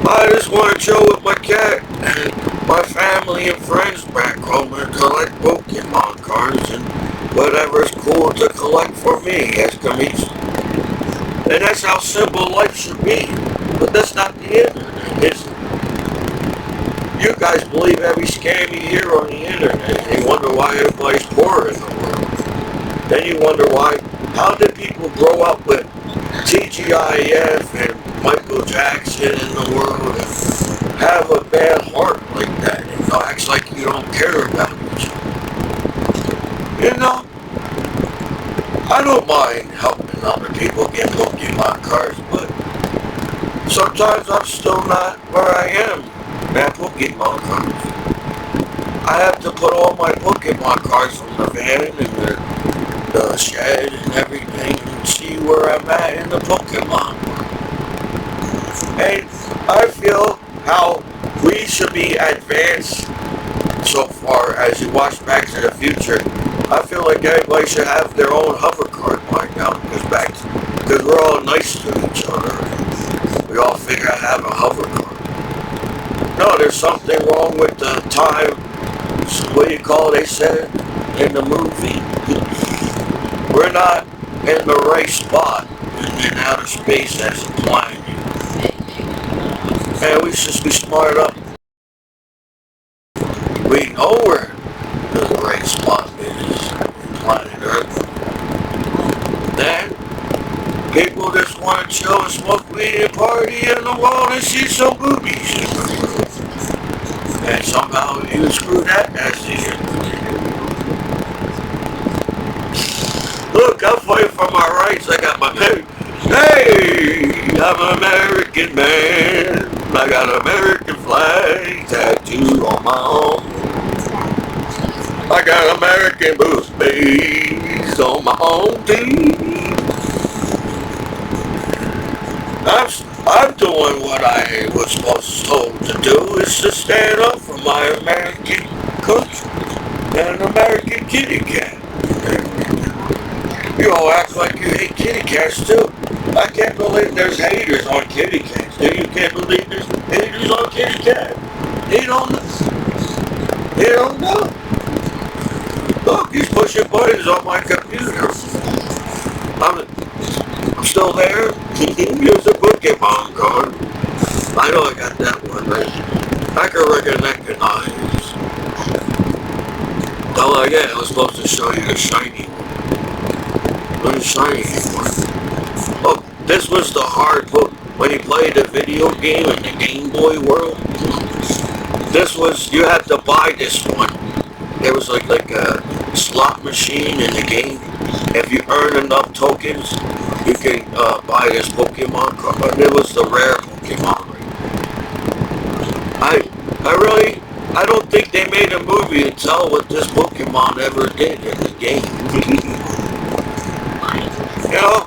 I just want to chill with my cat and my family and friends back home and collect Pokemon cards and whatever's cool to collect for me as Commiso. And that's how simple life should be. But that's not the internet, is it? You guys believe every scam you hear on the internet, and you wonder why everybody's poor in the world. Then you wonder why, how did people grow up with TGIF and Michael Jackson in the world and have a bad heart like that? You know, acts like you don't care about each other. You know, I don't mind helping other people get Pokemon cards, but sometimes I'm still not where I am at Pokemon cards. I have to put all my Pokemon cards from the van and the shed and everything and see where I'm at in the Pokemon world. And I feel how we should be advanced so far as you watch Back to the Future. I feel like everybody should have their own hover card by now because we're all nice to each other. We all figure out how to have a hover card. No, there's something wrong with the time, what do you call it, they said in the movie. We're not in the right spot in outer space as a planet. And we should be smart up. We know where the right spot is in planet Earth. Then, people just want to chill and smoke weed and party in the world and see some boobies. And somehow you screw that as the end. Look, I'm fighting for my rights. I got my hey, I'm an American man. I got an American flag tattooed on my arm. I got American boost base on my home team. I'm doing what I was told to do, is to stand up for my American country and an American kitty cat. You all act like you hate kitty cats too. I can't believe there's haters on kitty cats. You can't believe there's haters on kitty cat. They don't know. They don't know. Look, he's pushing buttons on my computer. I'm still there. Here's a Pokemon card. I know I got that one, right? I can recognize. Oh, yeah, I was supposed to show you the shiny one. The shiny one. Oh, this was the hard book when you played the video game in the Game Boy world. This was, you had to buy this one. There was like a slot machine in the game. If you earn enough tokens, you can buy this Pokemon card. It was the rare Pokemon. I don't think they made a movie to tell what this Pokemon ever did in the game. You know,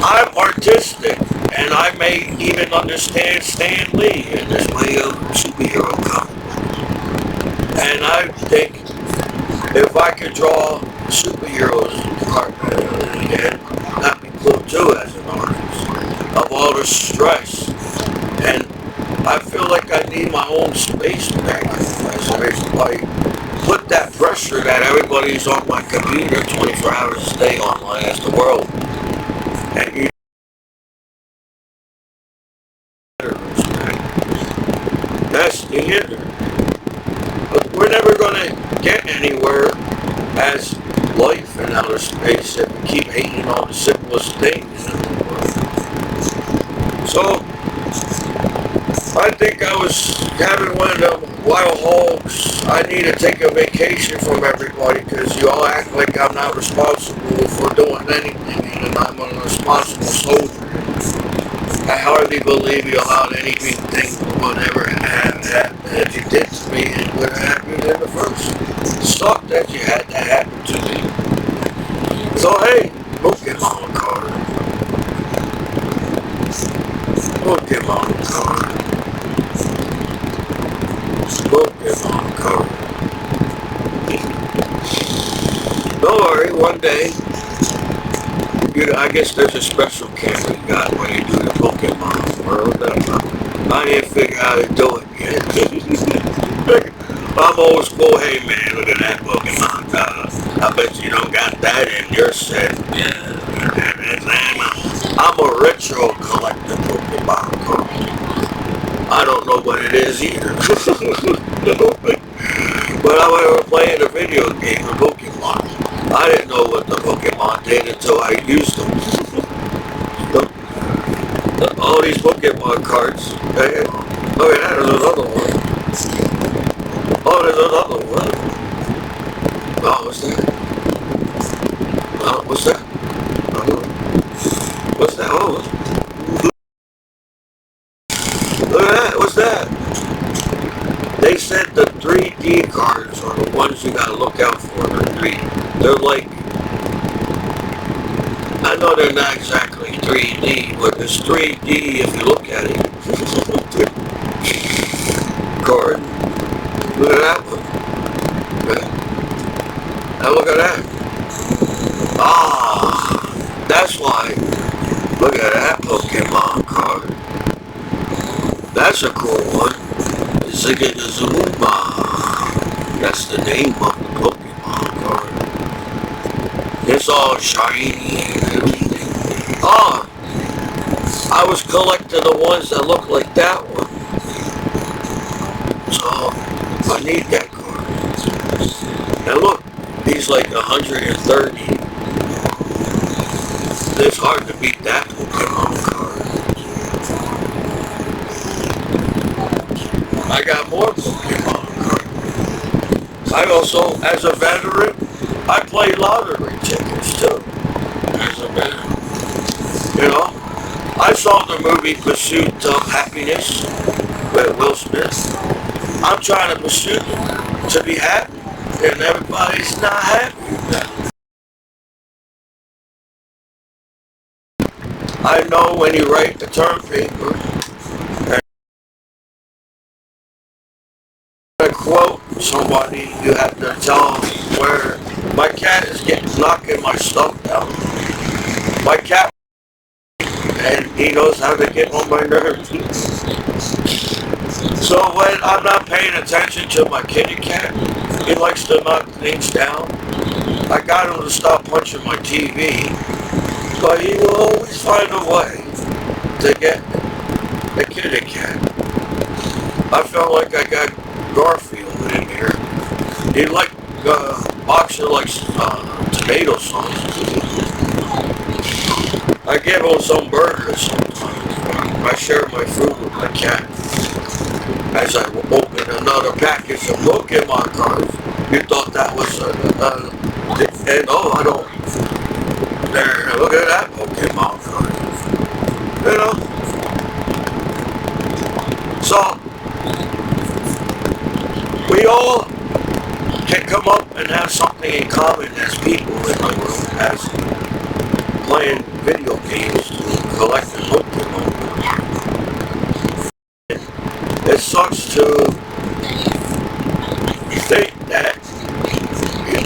I'm artistic, and I may even understand Stan Lee in this way of superhero comic. And I think if I could draw superheroes, that'd be cool too as an artist. Of all the stress, and I feel like I need my own space back. Like, put that pressure that everybody's on my computer 24 hours a day online as the world. And you that's the internet. But we're never going to get anywhere as life in outer space if we keep hating on the simplest things in the world. So, I think I was having one of them wild hogs. I need to take a vacation from everybody because you all act like I'm not responsible for doing anything and I'm an irresponsible soldier. I hardly believe you allowed anything, whatever that you did to me, and would have happened in the first. It sucked that you had to happen to me. So hey, Pokemon card. Pokemon card. Pokemon card. Don't worry, one day, I guess there's a special camera you got when you do the Pokemon world. I didn't figure out how to do it yet. I'm old school. Hey man, look at that Pokemon. I bet you don't got that in your set. Yeah. I'm a retro collector Pokemon card. I don't know what it is either. But I remember playing a video game of Pokemon. I didn't know what the Pokemon did until I used them. All these Pokemon cards. Okay, there's another one. Oh, there's another one. Oh, what's that? Oh, what's that? What's that? Oh, look at that. What's that? They said the 3D cards are the ones you gotta look out for. They're like, I know they're not exactly 3D, but it's 3D if you look at it. Card. Look at that one. Now look at that. Ah, that's why. Look at that Pokemon card. That's a cool one. Zigazuma. That's the name of the Pokemon card. It's all shiny and everything. Oh, I was collecting the ones that look like that one. So, I need that card. And look, he's like 130. It's hard to beat that Pokemon card. I got more Pokemon cards. I also, as a veteran, I play lottery tickets too. As a veteran. You know, I saw the movie Pursuit of Happiness with Will Smith. I'm trying to pursue to be happy, and everybody's not happy with that. I know when you write the term paper, and quote somebody, you have to tell them where my cat is knocking my stuff down. My cat and he knows how to get on my nerves. So when I'm not paying attention to my kitty cat, he likes to knock things down. I got him to stop punching my TV, but he will always find a way to get the kitty cat. I felt like I got Garfield in here. He liked boxer likes tomato sauce. I give him some burgers sometimes. I share my food with my cat. As I open another package of Pokemon cards, you thought that was and oh, I don't. There, look at that Pokemon card. You know. So we all can come up and have something in common as people in the world, as playing video games to collecting Pokemon. It sucks to think that.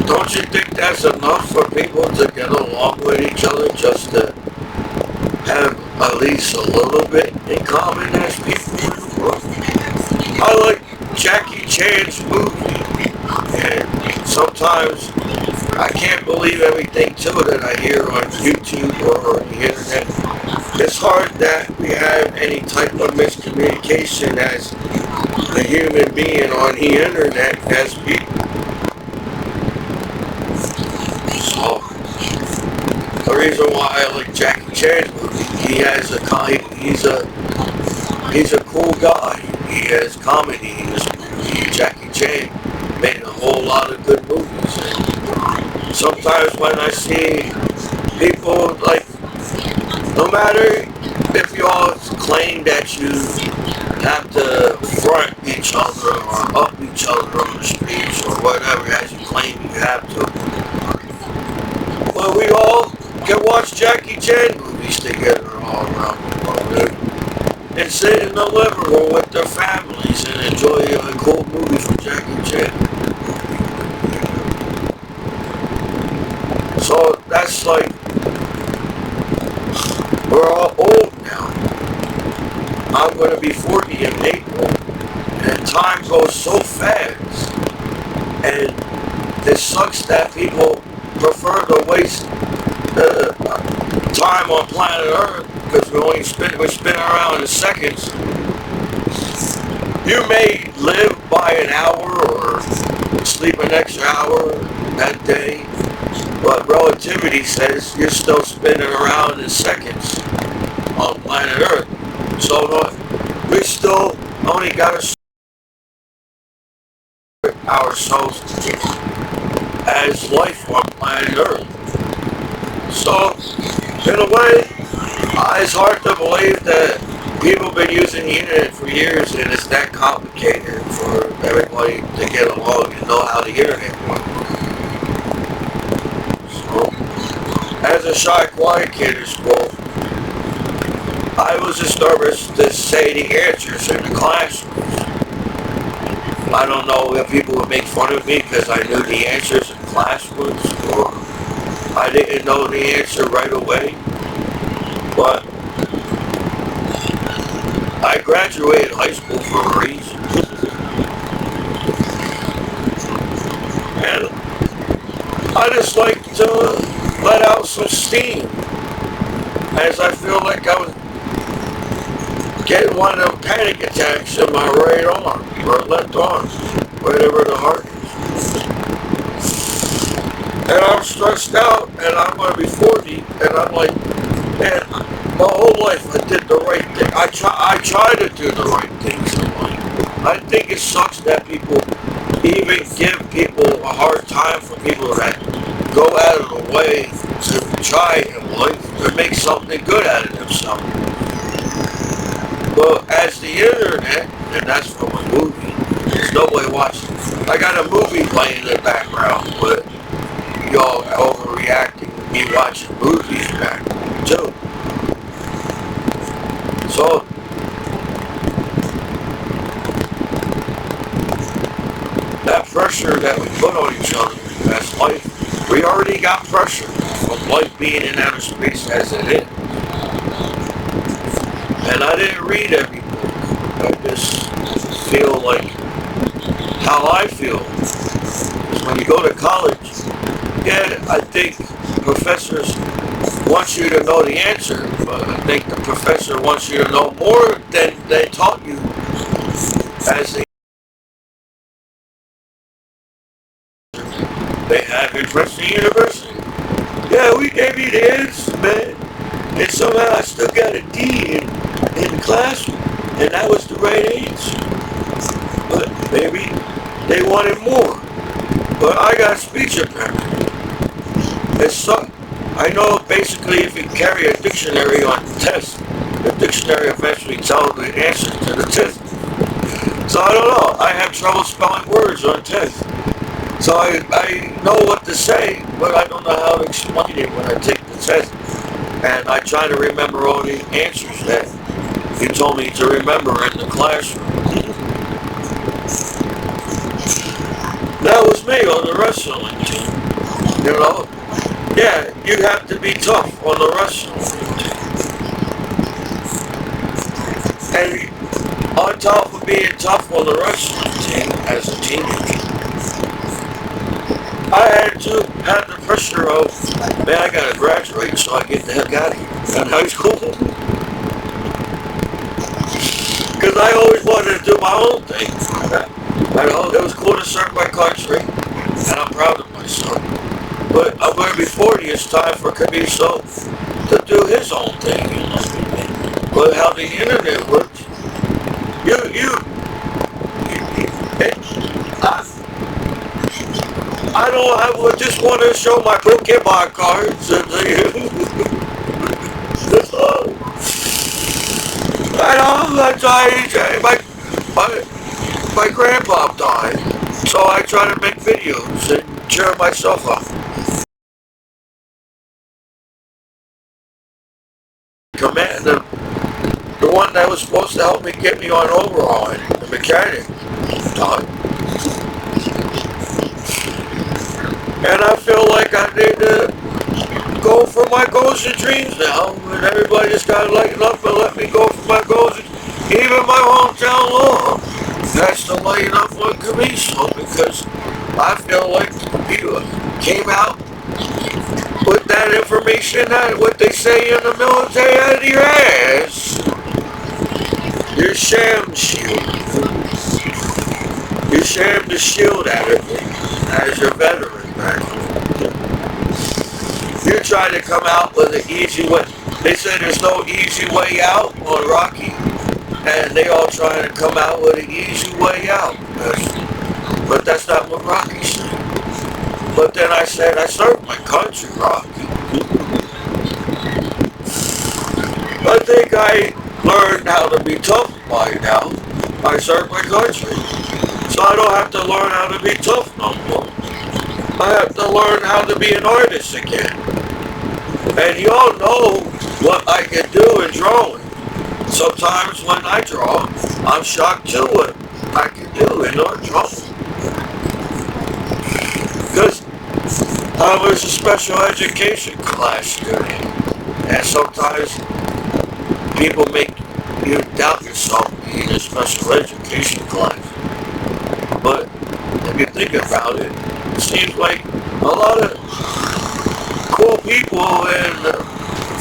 Don't you think that's enough for people to get along with each other, just to have at least a little bit in common as people in the world? I like Jackie Chan's movie, and sometimes I can't believe everything too that I hear on YouTube or on the internet. It's hard that we have any type of miscommunication as a human being on the internet as people. So the reason why I like Jackie Chan's movie, he's a cool guy. He has comedy in his movie. Jackie Chan made a whole lot of good movies. And sometimes when I see people, like, no matter if you all claim that you have to front each other or up each other on the streets or whatever as you claim you have to, well, we all can watch Jackie Chan movies together all around the world and sit in the living room with their families and enjoy a cool movie from Jackie Chan. So that's like, we're all old now. I'm going to be 40 in April, and time goes so fast. And it sucks that people prefer to waste time on planet Earth because we spin around in seconds. You may live by an hour or sleep an extra hour that day, but relativity says you're still spinning around in seconds on planet Earth. So we still only got to ourselves as life on planet Earth. So, in a way, it's hard to believe that people have been using the internet for years and it's that complicated for everybody to get along and know how the internet works. So, as a shy, quiet kid in school, I was just nervous to say the answers in the classrooms. I don't know if people would make fun of me because I knew the answers in classrooms, or I didn't know the answer right away. But I graduated high school for a reason. And I just like to let out some steam, as I feel like I was getting one of them panic attacks in my right arm, or left arm, wherever the heart is. And I'm stressed out, and I'm going to be 40, and I'm like, man, my whole life I did the right thing. I try to do the right things in life. I think it sucks that people even give people a hard time for people that go out of the way to try in life to make something good out of themselves. Well, as the internet, and that's from a movie, there's nobody watching. I got a movie playing in the background, but y'all overreacting to me watching movies back too. So, that pressure that we put on each other as life, we already got pressure from life being in outer space as it is. And I didn't read every book. I just feel like how I feel. Because when you go to college, yeah, I think professors want you to know the answer, but I think the professor wants you to know more than they taught you as they have in Princeton University. Yeah, we gave you the answer, man. And somehow I still got a D in the classroom. And that was the right answer. But maybe they wanted more. But I got speech impairment. I know basically if you carry a dictionary on the test, the dictionary eventually tells the answer to the test. So I don't know. I have trouble spelling words on tests. So I know what to say, but I don't know how to explain it when I take the test. And I try to remember all the answers that you told me to remember in the classroom. That was me on the wrestling team. You know? Yeah, you have to be tough on the wrestling team. And on top of being tough on the wrestling team as a teenager, I had to have the pressure of, man, I gotta graduate so I get the heck out of here in high school. Because I always wanted to do my own thing. I know it was cool to serve my country, and I'm proud of myself. But I'm going to be 40. It's time for Commiso to do his own thing, you know. But how the internet works, I don't have, just want to show my Pokemon cards and I know, my grandpa died, so I try to make videos and cheer myself up. Commander, the one that was supposed to help me get me on overhauling, the mechanic, died. And I feel like I need to go for my goals and dreams now. And everybody just got to lighten up and let me go for my goals. Even my hometown law has to lighten up on Commiso, because I feel like people came out with that information, that what they say in the military, out of your ass. Your sham shield. You sham the shield out of it as your veteran. You try to come out with an easy way. They say there's no easy way out on Rocky, and they all trying to come out with an easy way out. But that's not what Rocky said. But then I said, I served my country, Rocky. I think I learned how to be tough by now. I served my country. So I don't have to learn how to be tough no more. I have to learn how to be an artist again. And y'all know what I can do in drawing. Sometimes when I draw, I'm shocked too what I can do in art drawing. Because I was a special education class student. And sometimes people make you doubt yourself being a special education class. But if you think about it, it seems like a lot of cool people and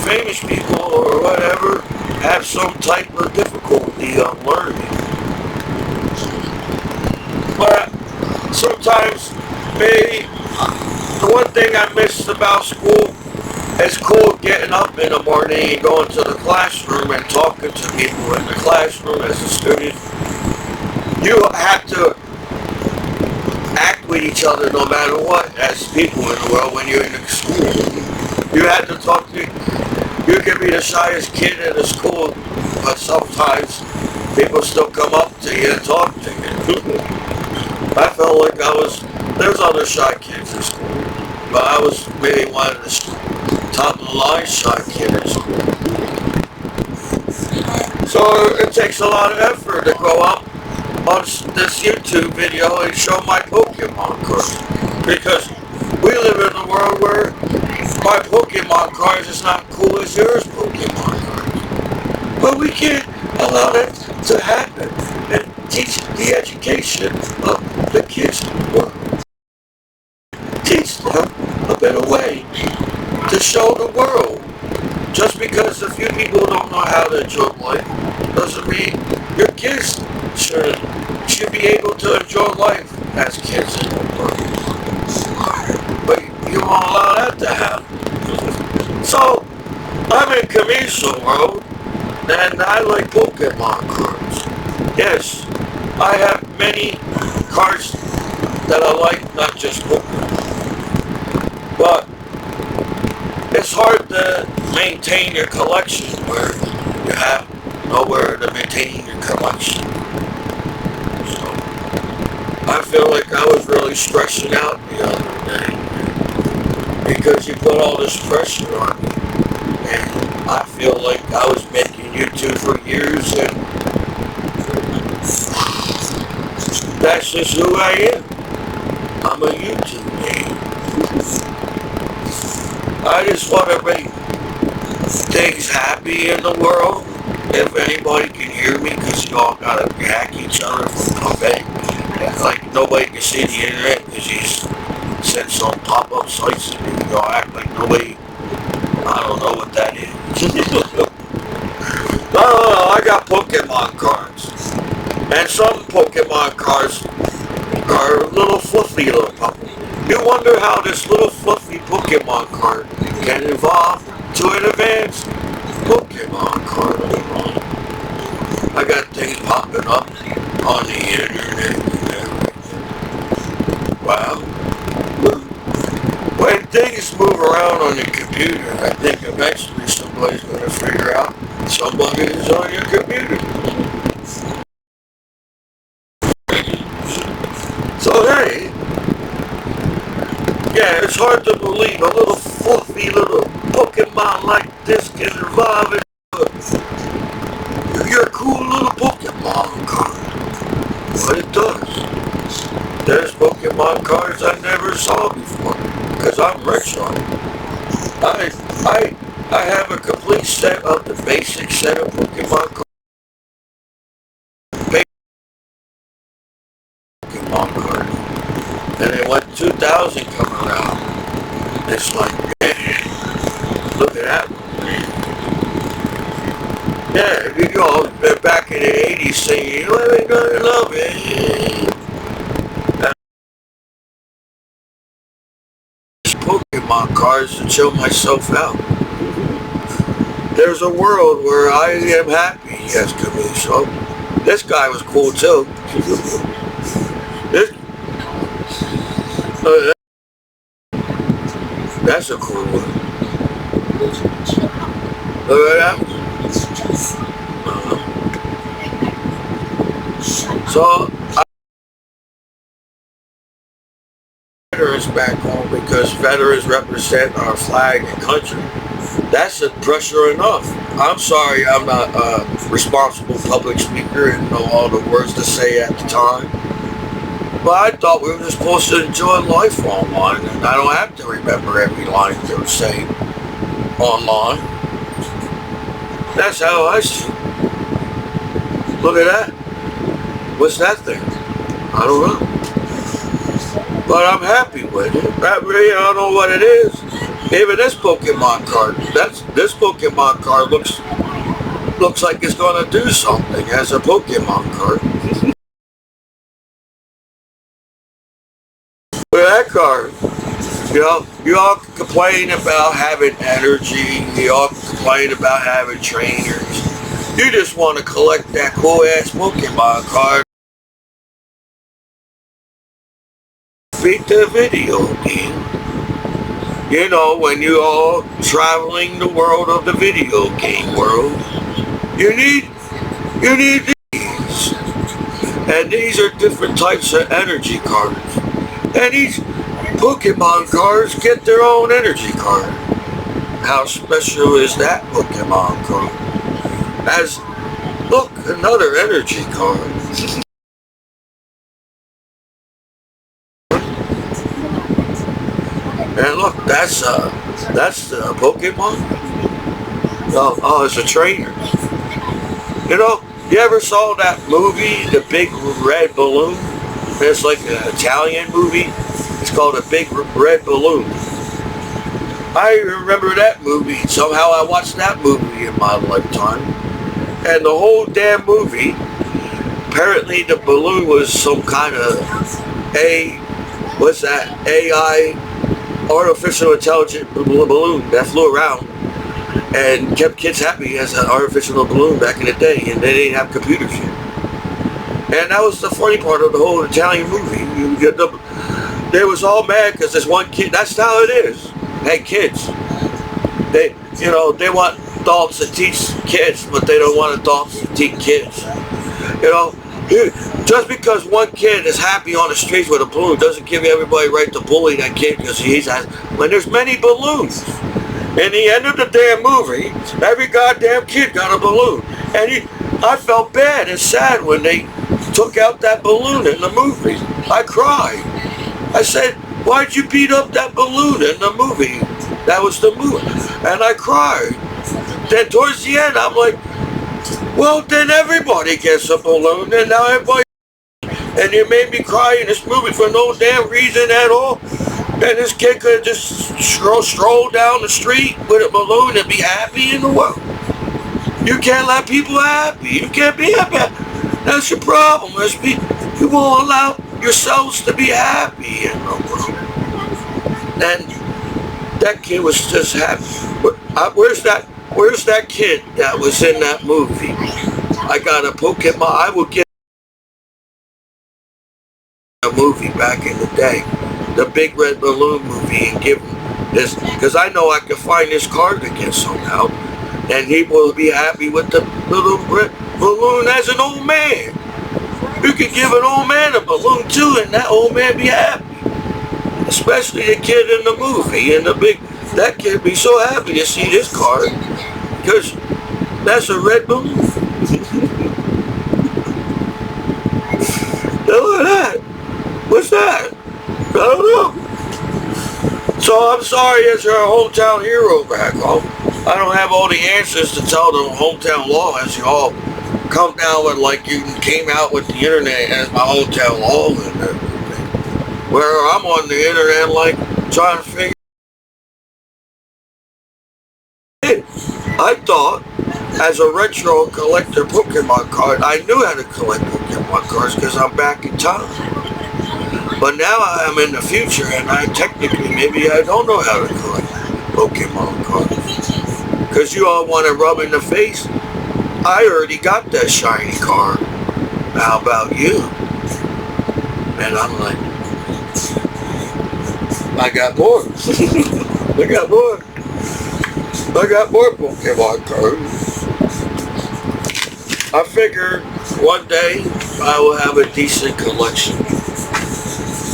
famous people or whatever have some type of difficulty on learning. But sometimes maybe the one thing I miss about school, it's cool getting up in the morning and going to the classroom and talking to people in the classroom as a student. You have to act with each other no matter what as people in the world when you're in the school. You have to talk to, you can be the shyest kid in the school, but sometimes people still come up to you and talk to you. I felt like there's other shy kids in school, but I was maybe one of the top of the line shy kids in school. So it takes a lot of effort to go up on this YouTube video and show my Pokemon cards, because we live in a world where my Pokemon cards is not cool as yours Pokemon cards. But we can't world. Just because a few people don't know how to enjoy life doesn't mean your kids should be able to enjoy life as kids in the world. But you won't allow that to happen. So, I'm in Commiso world, and I like Pokemon cards. Yes, I have many cards that I like, not just Pokemon. But it's hard to maintain your collection where you have nowhere to maintain your collection. So I feel like I was really stressing out the other day because you put all this pressure on me, and I feel like I was making YouTube for years, and that's just who I am. I'm a YouTube man. I just want to make things happy in the world. If anybody can hear me, because you all gotta hack each other from convey. Like nobody can see the internet because you send some pop-up sites to me. Y'all act like nobody. I don't know what that is. I got Pokemon cards, and some Pokemon cards are a little fluffy little puppy. You wonder how this little fluffy Pokemon card can evolve to an advanced Pokemon card. I got things popping up on the internet. Wow. When things move around on the computer, I think eventually somebody's going to figure out somebody is on your computer. So hey, yeah, it's hard to believe a little fluffy little Pokemon like this can evolve into your cool little Pokemon card. But it does. There's Pokemon cards I never saw before, because I'm rich on it. I have a complete set of the basic set of Pokemon cards. Pokemon cards. And then when 2000 come around, it's like, man, look at that one, man. Yeah, you know, back in the 80s singing, "Living gonna love it." Pokemon cards to chill myself out. There's a world where I am happy, yes, Commiso. This guy was cool too. That's a cool one. Look at that. So, veterans back home because veterans represent our flag and country. That's a pressure enough. I'm sorry I'm not a responsible public speaker and know all the words to say at the time. But I thought we were just supposed to enjoy life online, and I don't have to remember every line they were saying online. That's how I see it. Look at that. What's that thing? I don't know. But I'm happy with it. I don't know what it is. Even this Pokemon card. This Pokemon card looks like it's gonna do something as a Pokemon card. Look at that card. You know, you all complain about having energy. You all complain about having trainers. You just want to collect that cool ass Pokemon card. Beat the video game. You know, when you all traveling the world of the video game world, you need these. And these are different types of energy cards. And these Pokemon cards get their own energy card. How special is that Pokemon card? As, look, another energy card. And look, that's the Pokemon. Oh, it's a trainer. You know, you ever saw that movie, The Big Red Balloon? It's like an Italian movie. It's called A Big Red Balloon. I remember that movie. Somehow I watched that movie in my lifetime. And the whole damn movie, apparently the balloon was some kind of AI, artificial intelligent balloon that flew around and kept kids happy as an artificial balloon back in the day, and they didn't have computers yet. And that was the funny part of the whole Italian movie. They was all mad because this one kid, that's how it is. Hey, kids, they want adults to teach kids, but they don't want adults to teach kids. Just because one kid is happy on the streets with a balloon doesn't give everybody right to bully that kid because when there's many balloons. In the end of the damn movie, every goddamn kid got a balloon. And I felt bad and sad when they took out that balloon in the movie. I cried. I said, why'd you beat up that balloon in the movie? That was the movie. And I cried. Then towards the end, I'm like, well, then everybody gets a balloon, and now everybody... And you made me cry in this movie for no damn reason at all. And this kid could just stroll down the street with a balloon and be happy in the world. You can't let people happy. You can't be happy. That's your problem. You won't allow yourselves to be happy in the world. And that kid was just happy. Where's that kid that was in that movie? I got a Pokemon. I would get a movie back in the day, the Big Red Balloon movie, and give him this, because I know I can find this card again somehow, and he will be happy with the little red balloon as an old man. You could give an old man a balloon too, and that old man be happy. Especially the kid in the movie, that kid be so happy to see this card, because that's a red balloon. Look at that. What's that? I don't know. So I'm sorry as your hometown hero back home. I don't have all the answers to tell the hometown law as you all come down with, like you came out with the internet as my hometown law and everything. Where I'm on the internet like trying to figure it. I thought as a retro collector Pokemon card, I knew how to collect Pokemon cards because I'm back in time. But now I'm in the future and maybe I don't know how to collect Pokemon cards. Because you all want to rub in the face. I already got that shiny card. How about you? And I'm like, I got more. I got more. I got more Pokemon cards. I figure one day I will have a decent collection.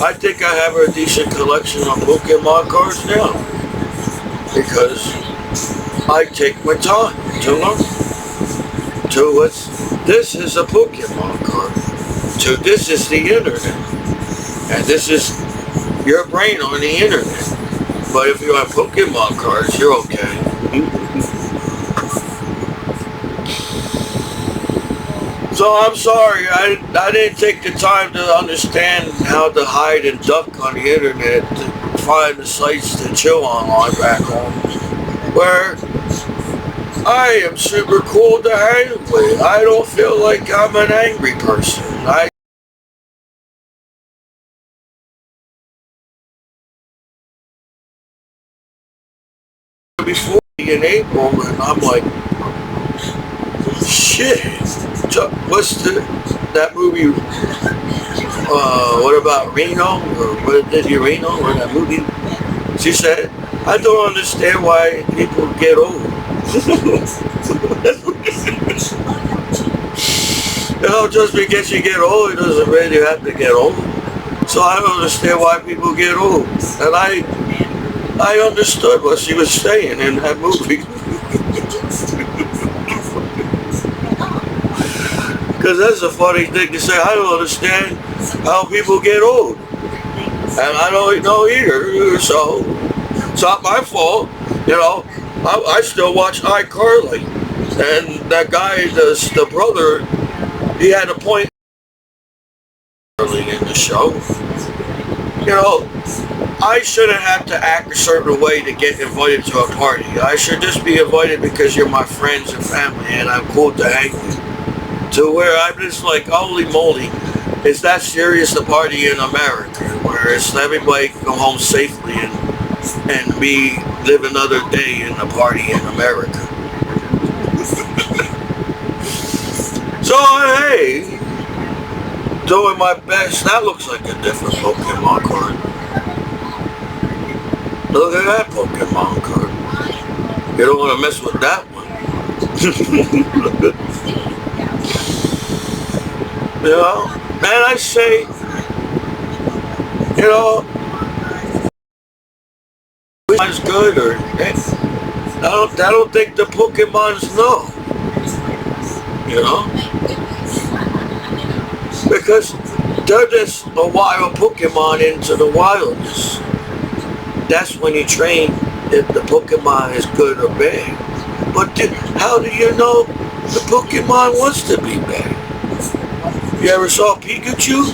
I think I have a decent collection of Pokemon cards now. Because I take my time to learn. This is a Pokemon card. This is the internet. And this is your brain on the internet. But if you have Pokemon cards, you're okay. So I'm sorry, I didn't take the time to understand how to hide and duck on the internet to find the sites to chill online back home. Where I am super cool to hang with. I don't feel like I'm an angry person. Before in April, and I'm like, shit. What's that movie? What about Reno? Or what did you Reno? Or that movie? She said, I don't understand why people get old. Just because you get old, it doesn't really have to get old. So I don't understand why people get old. And I understood what she was saying in that movie. Because that's a funny thing to say. I don't understand how people get old. And I don't know either. So it's not my fault. I still watch iCarly. And that guy, the brother, he had a point early in the show. You know, I shouldn't have to act a certain way to get invited to a party. I should just be invited because you're my friends and family and I'm cool to hang with. To where I'm just like, holy moly, is that serious a party in America? Where it's everybody can go home safely and we live another day in a party in America. So hey, doing my best. That looks like a different Pokemon card. Look at that Pokemon card. You don't want to mess with that one. You know, and I say, you know, Pokemon's good or I don't think the Pokemons know. You know, because they're just a wild Pokemon into the wildness. That's when you train if the Pokemon is good or bad. But how do you know the Pokemon wants to be bad? You ever saw Pikachu?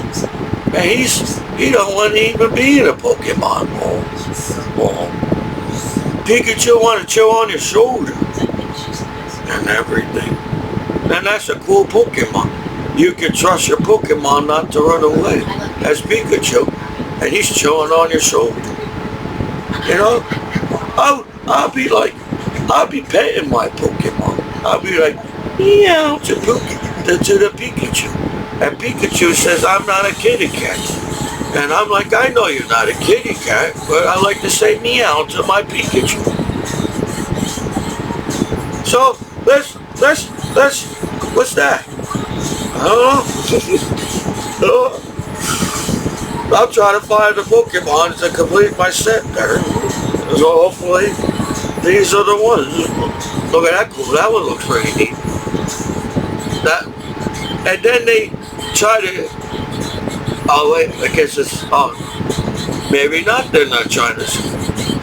And he don't want to even be in a Pokemon ball. Pikachu want to chill on your shoulder and everything. And that's a cool Pokemon. You can trust your Pokemon not to run away. That's Pikachu. And he's chilling on your shoulder. You know? I'll be petting my Pokemon. I'll be like, meow to the Pikachu. And Pikachu says, I'm not a kitty cat. And I'm like, I know you're not a kitty cat, but I like to say meow to my Pikachu. So, what's that? I don't know. I'm trying to find the Pokemon to complete my set there. So hopefully, these are the ones. Look at that cool. That one looks pretty neat. And then they try to, oh wait, I guess it's, maybe not, they're not trying to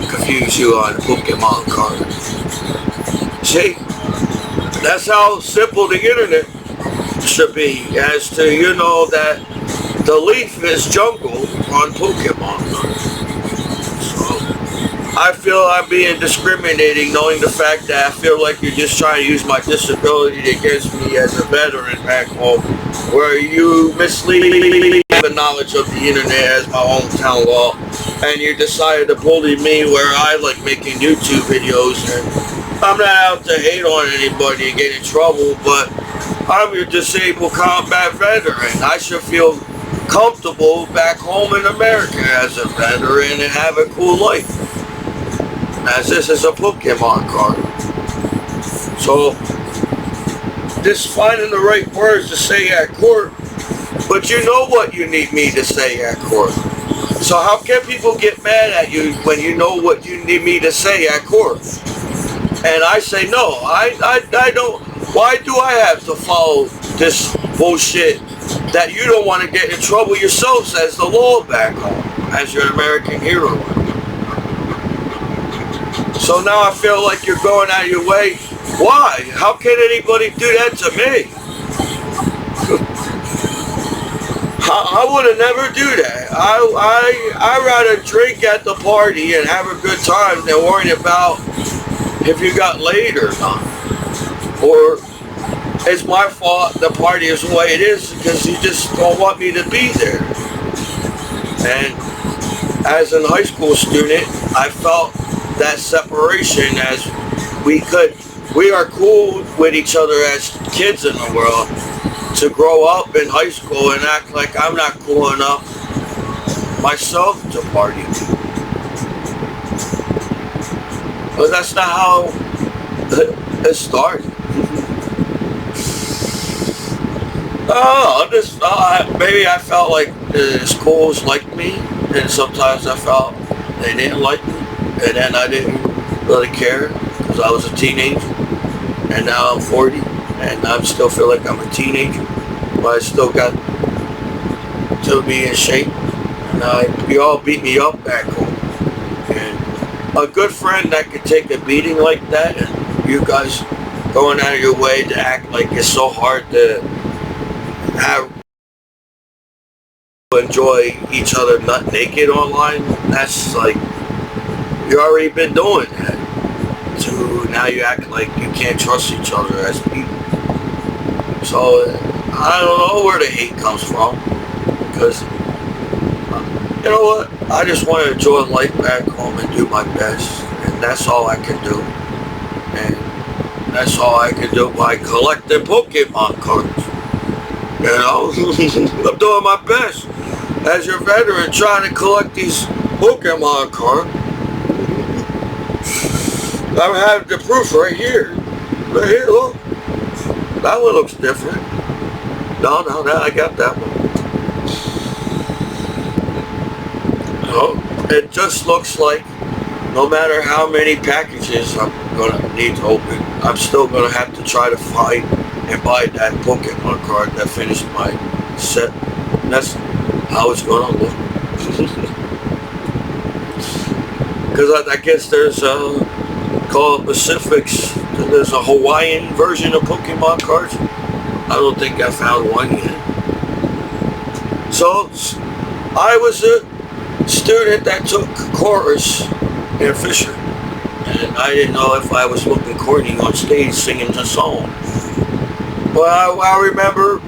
confuse you on Pokemon cards. See, that's how simple the internet should be, as to, you know, that the leaf is jungle on Pokemon cards. I feel I'm being discriminating, knowing the fact that I feel like you're just trying to use my disability against me as a veteran back home, where you mislead the knowledge of the internet as my hometown law, and you decided to bully me where I like making YouTube videos. And I'm not out to hate on anybody and get in trouble, but I'm your disabled combat veteran. I should feel comfortable back home in America as a veteran and have a cool life, as this is a Pokemon card. So, just finding the right words to say at court, but you know what you need me to say at court. So how can people get mad at you when you know what you need me to say at court? And I say, no, I don't. Why do I have to follow this bullshit that you don't want to get in trouble yourselves as the law back home, as your American hero? So now I feel like you're going out of your way. Why? How can anybody do that to me? I would have never do that. I rather drink at the party and have a good time than worrying about if you got laid or not. Or it's my fault the party is the way it is because you just don't want me to be there. And as a high school student, I felt that separation, as we are cool with each other as kids in the world, to grow up in high school and act like I'm not cool enough myself to party. But that's not how it started. Maybe I felt like the schools liked me, and sometimes I felt they didn't like me, and then I didn't really care because I was a teenager, and now I'm 40, and I still feel like I'm a teenager, but I still got to be in shape, and you all beat me up back home, and a good friend that could take a beating like that, and you guys going out of your way to act like it's so hard to have enjoy each other nut naked online. That's like, you already been doing that. So now you act like you can't trust each other as people. So I don't know where the hate comes from, because you know what? I just want to enjoy life back home and do my best, and that's all I can do. And that's all I can do by collecting Pokemon cards. You know, I'm doing my best as your veteran trying to collect these Pokemon cards. I have the proof right here. Right here, look. That one looks different. No, I got that one. No, it just looks like no matter how many packages I'm gonna need to open, I'm still gonna have to try to find and buy that Pokemon card that finished my set. And that's how it's gonna look. Because I guess there's called Pacifics. There's a Hawaiian version of Pokemon cards. I don't think I found one yet. So I was a student that took chorus in Fisher, and I didn't know if I was looking corny on stage singing the song. Well, I remember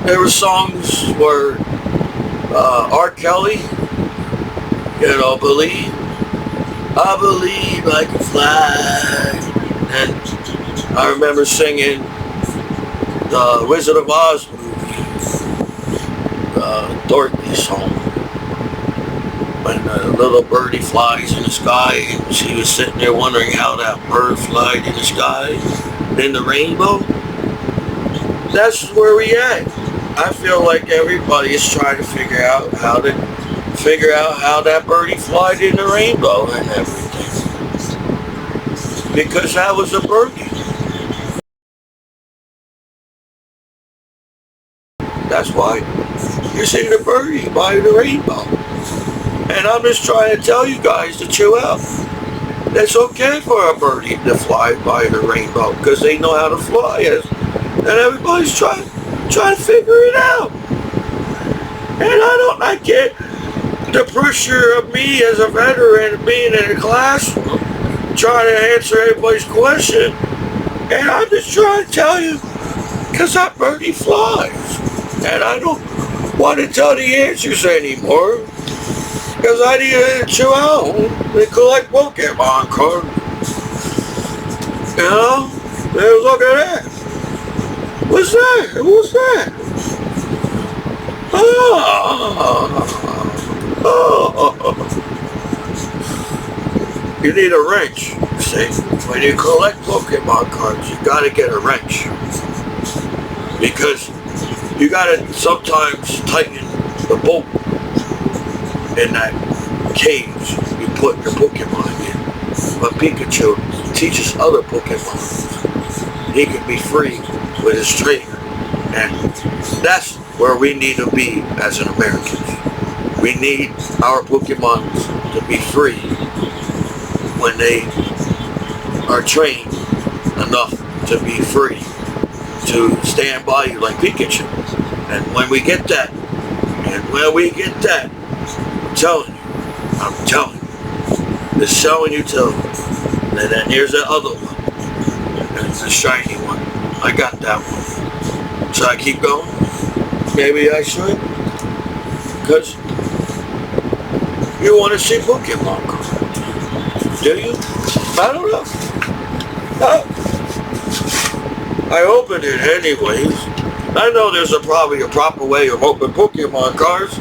there were songs where R. Kelly, you know, I believe I can fly. And I remember singing the Wizard of Oz movie, Dorothy song. When a little birdie flies in the sky, and she was sitting there wondering how that bird flied in the sky, in the rainbow. That's where we at. I feel like everybody is trying to figure out how that birdie flied in the rainbow and everything. Because that was a birdie. That's why you see the birdie by the rainbow. And I'm just trying to tell you guys to chill out. It's okay for a birdie to fly by the rainbow because they know how to fly. And everybody's trying to figure it out. And I get the pressure of me as a veteran being in a classroom trying to answer everybody's question. And I'm just trying to tell you because that birdie flies. And I don't want to tell the answers anymore because I need to chill out and collect Pokemon cards. You know? Look at that. What's that? What's that? You need a wrench, see? When you collect Pokemon cards, you gotta get a wrench. Because you gotta sometimes tighten the bolt in that cage you put your Pokemon in. But Pikachu teaches other Pokemon. He can be free with his trainer. And that's where we need to be as an American. We need our Pokemon to be free when they are trained enough to be free to stand by you like Pikachu. And when we get that, I'm telling you, just showing you too. And then here's the other one. And it's a shiny one. I got that one. Should I keep going? Maybe I should. Because you want to see Pokemon cards. Do you? I don't know. I opened it anyways. I know there's probably a proper way of opening Pokemon cards,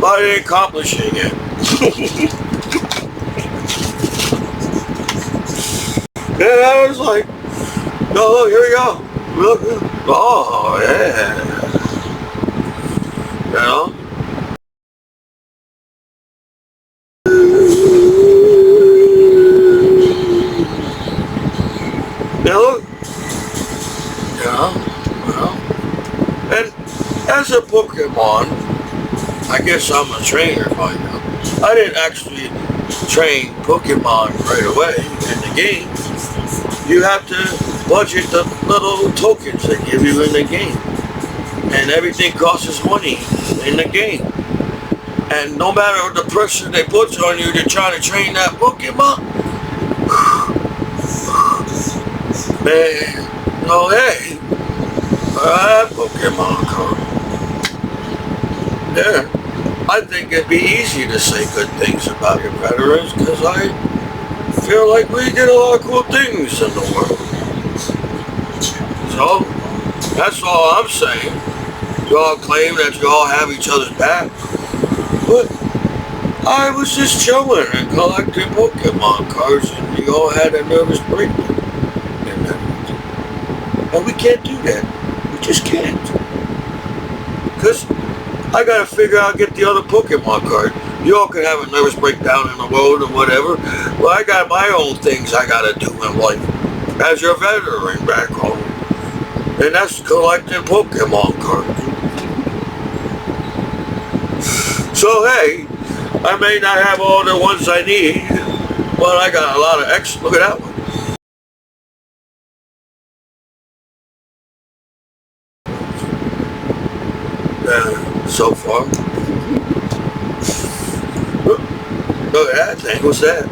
but I ain't accomplishing it. And I was like, no, here we go. Look. Oh, yeah. You know? Now look. And as a Pokemon, I guess I'm a trainer by now. I didn't actually train Pokemon right away in the game. You have to budget the little tokens they give you in the game. And everything costs money in the game. And no matter the pressure they put on you to try to train that Pokemon, man, no, hey, that Pokemon card. Yeah, I think it'd be easy to say good things about your veterans because I feel like we did a lot of cool things in the world. So, that's all I'm saying. You all claim that you all have each other's back. But I was just chilling and collecting Pokemon cards and you all had a nervous breakdown. And we can't do that. We just can't. Because I gotta figure out get the other Pokemon card. You all can have a nervous breakdown in the road or whatever. Well, I got my own things I gotta do in life as your veteran back home. And that's collecting Pokemon cards. So hey, I may not have all the ones I need, but I got a lot of extra. Look at that one. So far. Look at that thing. What's that?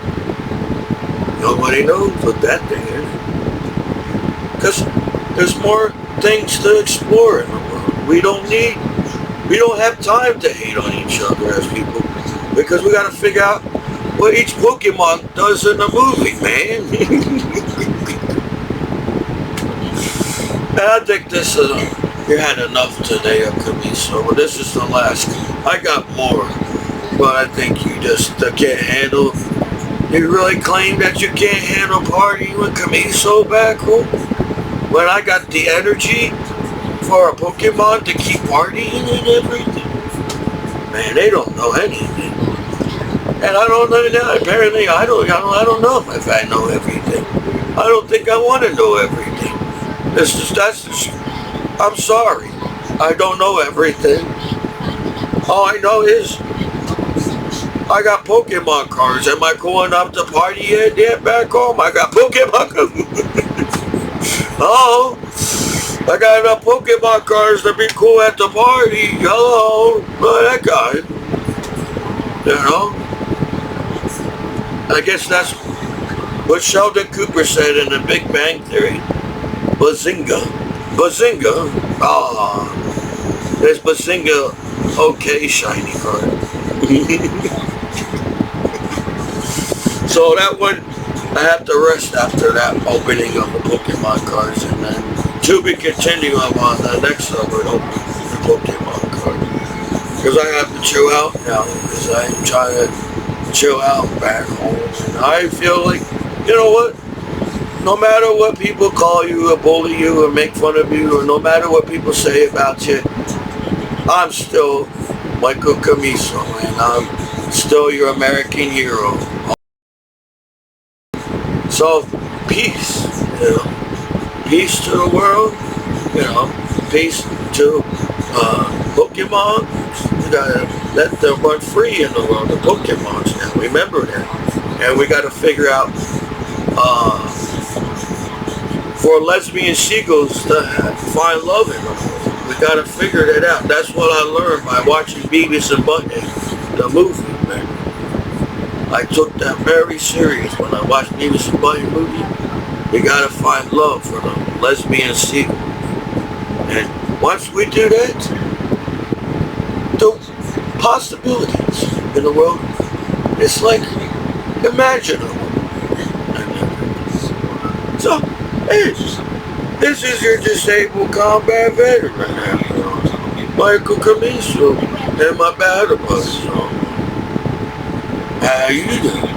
Nobody knows what that thing is. Because there's more things to explore in the world. We don't have time to hate on each other as people. Because we gotta figure out what each Pokemon does in the movie, man. And I think this is, you had enough today of Commiso. Well, this is the last. I got more, but I think you just can't handle. You really claim that you can't handle partying with Commiso back home? When I got the energy for a Pokemon to keep partying and everything? Man, they don't know anything. And I don't know now. Apparently, I don't know if I know everything. I don't think I want to know everything. I'm sorry. I don't know everything. All I know is I got Pokemon cards. Am I going up to party yet back home? I got Pokemon cards. Oh, I got enough Pokemon cards to be cool at the party. Hello, that guy. You know? I guess that's what Sheldon Cooper said in The Big Bang Theory. Bazinga. Bazinga. Ah. There's Bazinga. Okay, shiny card. So that one, I have to rest after that opening of the Pokemon cards, and then to be continuing on the next opening the Pokemon card. Because I have to chill out now, because I'm trying to chill out back home. And I feel like, you know what? No matter what people call you or bully you or make fun of you, or no matter what people say about you, I'm still Michael Commiso, and I'm still your American hero. So, peace, you know, peace to the world, you know, peace to Pokemon. We gotta let them run free in the world, the Pokemons now, remember that. And we gotta figure out, for lesbian seagulls to find love in the world. We gotta figure that out. That's what I learned by watching Beavis and Butthead, the movie, man. I took that very serious when I watched Beavis and Butthead movie. We gotta find love for the lesbian seagull. And once we do that, the possibilities in the world, it's like imaginable. So, hey, this is your disabled combat veteran, Michael Commiso, and my battle buddies. How you doing?